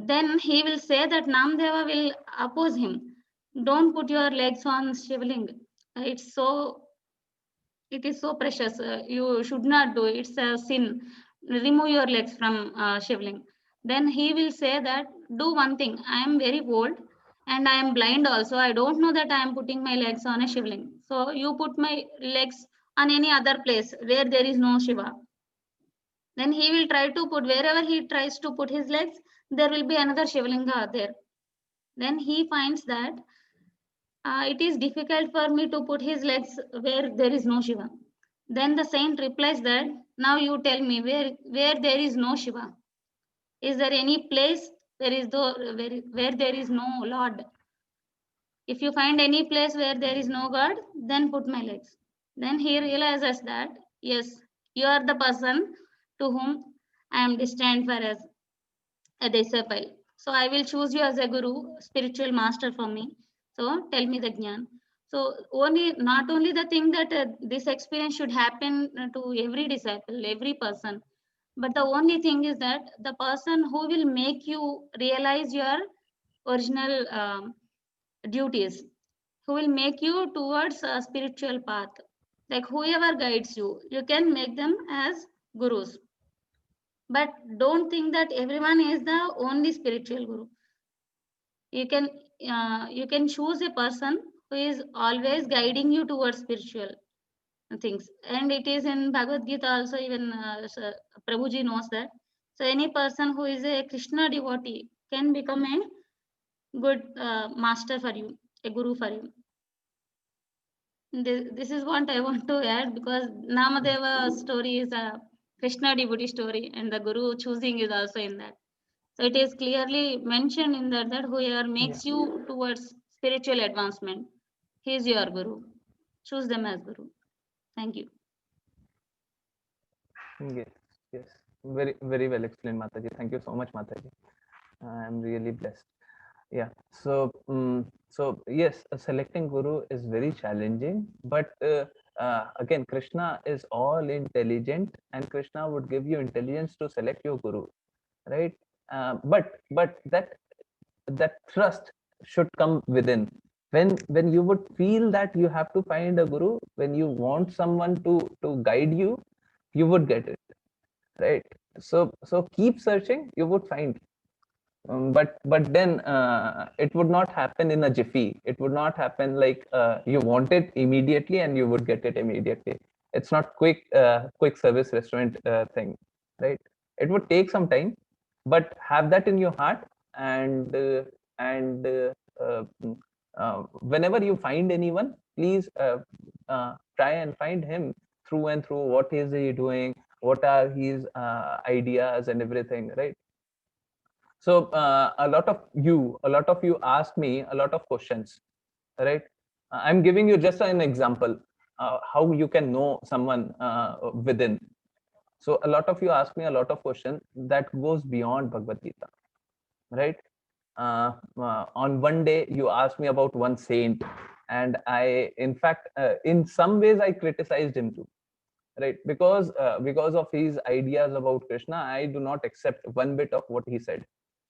Then he will say that Namdeva will oppose him. Don't put your legs on shivling. It's so, it is so precious. You should not do it. It's a sin. Remove your legs from shivling. Then he will say that, do one thing. I am very old and I am blind also. I don't know that I am putting my legs on a shivling. So you put my legs on any other place where there is no Shiva. Then he will try to put, wherever he tries to put his legs, there will be another Shivlinga there. Then he finds that it is difficult for me to put his legs where there is no Shiva. Then the saint replies that, now you tell me where there is no Shiva. Is there any place where there is no Lord? If you find any place where there is no God, then put my legs. Then he realizes that, yes, you are the person to whom I am destined for as a disciple. So I will choose you as a guru, spiritual master for me. So tell me the jnana. So not only the thing that this experience should happen to every disciple, every person, but the only thing is that the person who will make you realize your original duties, who will make you towards a spiritual path. Like whoever guides you, you can make them as gurus. But don't think that everyone is the only spiritual guru. You can choose a person who is always guiding you towards spiritual things. And it is in Bhagavad Gita also, even Prabhuji knows that. So any person who is a Krishna devotee can become a good master for you, a guru for you. This is what I want to add, because Namadeva story is a Krishna devotee story, and the guru choosing is also in that. So it is clearly mentioned in that whoever makes you towards spiritual advancement, he is your guru. Choose them as guru. Thank you. Yes. Very, very well explained, Mataji. Thank you so much, Mataji. I'm really blessed. Yeah. So, yes, selecting guru is very challenging, but again, Krishna is all intelligent, and Krishna would give you intelligence to select your guru, right? But that trust should come within. When you would feel that you have to find a guru, when you want someone to guide you, you would get it, right? So keep searching, you would find. But then it would not happen in a jiffy. It would not happen like you want it immediately and you would get it immediately. It's not quick service restaurant thing, right? It would take some time, but have that in your heart. And whenever you find anyone, please try and find him through and through. What is he doing? What are his ideas and everything, right? So a lot of you ask me a lot of questions, right? I'm giving you just an example how you can know someone within. So a lot of you ask me a lot of questions that goes beyond Bhagavad Gita, right? On one day you asked me about one saint, and I, in fact, in some ways I criticized him too, right? Because of his ideas about Krishna, I do not accept one bit of what he said,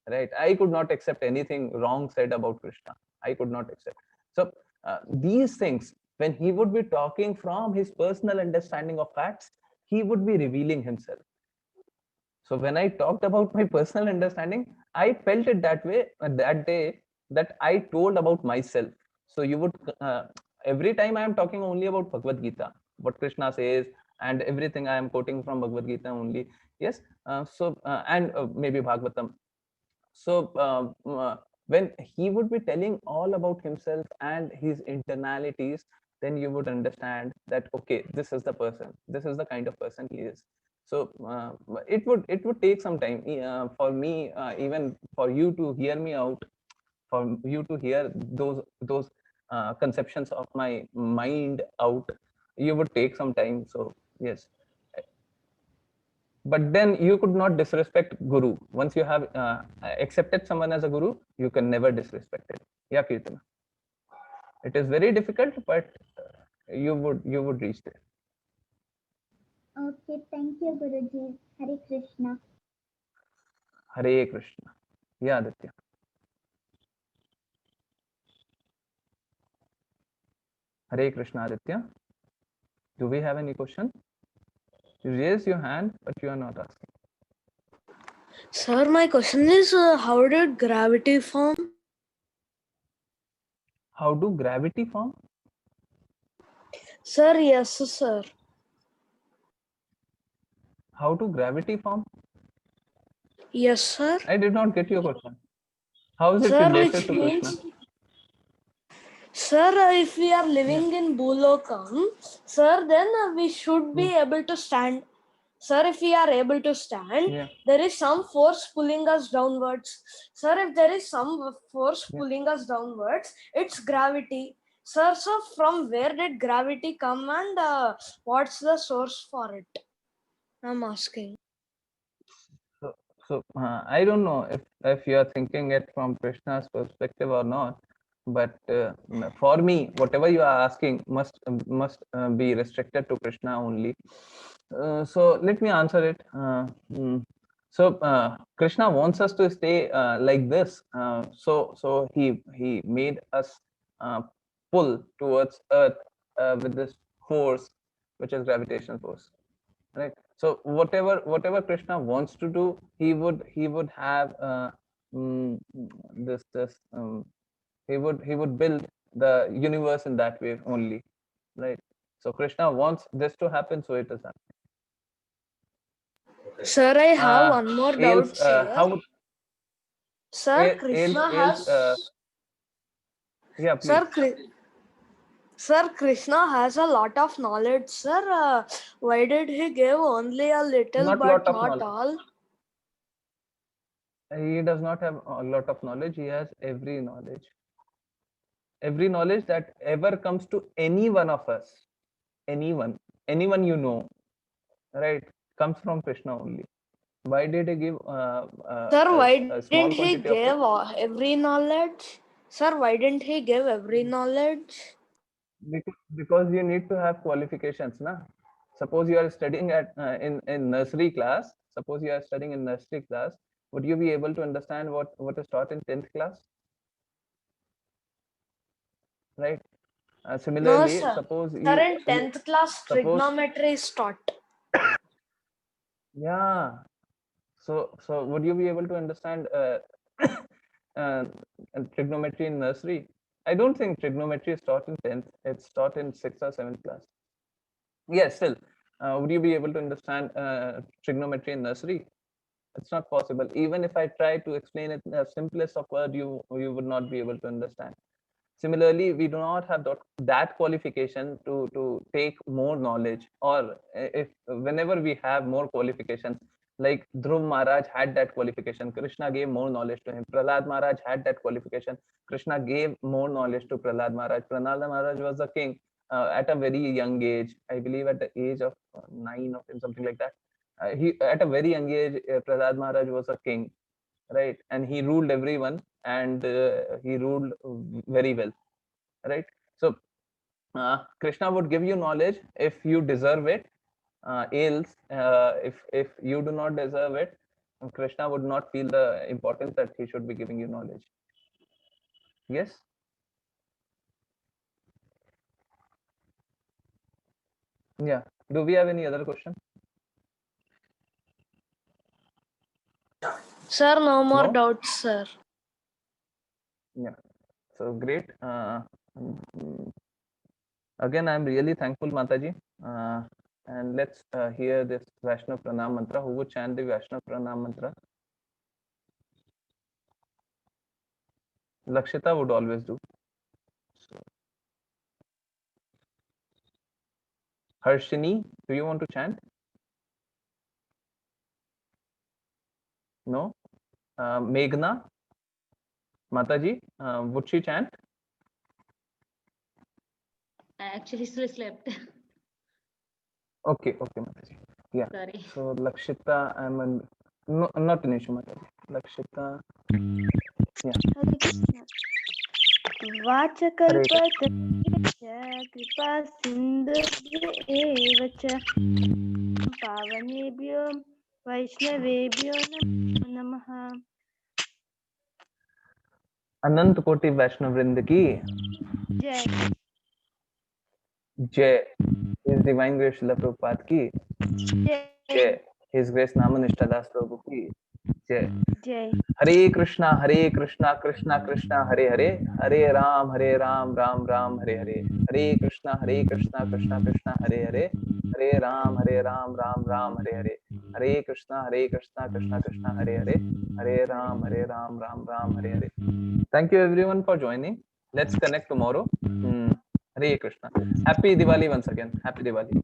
right? I could not accept anything wrong said about Krishna. I could not accept. So these things, when he would be talking from his personal understanding of facts, he would be revealing himself. So when I talked about my personal understanding, I felt it that way that day, that I told about myself. So you would every time I am talking only about Bhagavad Gita, what Krishna says, and everything I am quoting from Bhagavad Gita only. Yes. And maybe Bhagavatam. So when he would be telling all about himself and his internalities, then you would understand that, okay, this is the person, this is the kind of person he is. So it would take some time for me, even for you to hear me out, for you to hear those conceptions of my mind out. You would take some time. So yes, but then you could not disrespect guru. Once you have accepted someone as a guru, you can never disrespect it. Yeah, Kirtana, it is very difficult, but you would reach there. Okay, thank you, Guruji. Hare Krishna. Hare Krishna. Yeah, Aditya. Hare Krishna, Aditya. Do we have any question? You raise your hand, but you are not asking. Sir, my question is, how did gravity form? How do gravity form? Sir, yes, sir. How do gravity form? Yes, sir. I did not get your question. How is it Sir, related which to means, Krishna? sir, if we are living in Bhulokam, sir, then we should be able to stand. Sir, if we are able to stand, Yeah. there is some force pulling us downwards. Sir, if there is some force Yeah. pulling us downwards, it's gravity. Sir, so from where did gravity come and what's the source for it? I'm asking. So I don't know if you are thinking it from Krishna's perspective or not, but for me, whatever you are asking must be restricted to Krishna only. So let me answer it. Krishna wants us to stay like this. So he made us pull towards Earth with this force, which is gravitational force, right? So whatever Krishna wants to do, he would have this he would build the universe in that way only, right? So Krishna wants this to happen, so it is happening. Sir, I have one more Else, doubt, sir. how would Sir, Krishna else, has. yeah, please. Sir, Krishna has a lot of knowledge, sir. Why did he give only a little Not but lot of not knowledge. all? He does not have a lot of knowledge. He has every knowledge that ever comes to any one of us, anyone you know, right, comes from Krishna only. Why did he give Sir, why a small didn't he quantity of it? give every knowledge? Sir, why didn't he give every knowledge? Because you need to have qualifications, na? Suppose you are studying at in nursery class. Suppose you are studying in nursery class. Would you be able to understand what is taught in 10th class? Right. No, Similarly, sir. suppose Sir, you in 10th class, suppose trigonometry is taught. yeah. So would you be able to understand uh, trigonometry in nursery? I don't think trigonometry is taught in 10th. It's taught in 6th or 7th class. Yes, still, would you be able to understand trigonometry in nursery? It's not possible. Even if I try to explain it in the simplest of word, you would not be able to understand. Similarly, we do not have that qualification to take more knowledge, or if whenever we have more qualifications, like Dhruv Maharaj had that qualification, Krishna gave more knowledge to him. Prahlad Maharaj had that qualification, Krishna gave more knowledge to Prahlad Maharaj. Prahlad Maharaj was a king at a very young age, I believe at the age of 9 or something like that. He at a very young age, Prahlad Maharaj was a king, right? And he ruled everyone, and he ruled very well, right? So Krishna would give you knowledge if you deserve it. Else, if you do not deserve it, Krishna would not feel the importance that he should be giving you knowledge. Yes. Yeah. Do we have any other question? Sir, no more No? doubts, sir. Yeah. So great. Mm, Again, I'm really thankful, Mataji. And let's hear this Vaishnav Pranam mantra. Who would chant the Vaishnav Pranam mantra? Lakshita would always do. Harshini, do you want to chant? No. Meghna, Mataji, would she chant? I actually still slept. Okay, Mataji. Yeah. Sorry. So Lakshita, no, not an issue, Mataji. Lakshita. Yeah. Hare Krishna. वाचकल्पतरुभ्यश्च कृपा सिन्धुभ्य एव च पावनेभ्यो वैष्णवेभ्यो नमो नमः। अनंत कोटि वैष्णव वृंद की जय। जय। His Divine Grace Srila Prabhupada की जय। His Grace नामनिष्ठा दास प्रभु की जय। जय। हरे कृष्णा कृष्णा कृष्णा हरे हरे, हरे राम राम राम हरे हरे, हरे कृष्णा कृष्णा कृष्णा हरे हरे, हरे राम राम राम हरे हरे, हरे कृष्णा कृष्णा कृष्णा हरे हरे, हरे Ram Ram Hare Hare. Thank you everyone for joining. Let's connect tomorrow. Hare Krishna. Happy Diwali once again. Happy Diwali.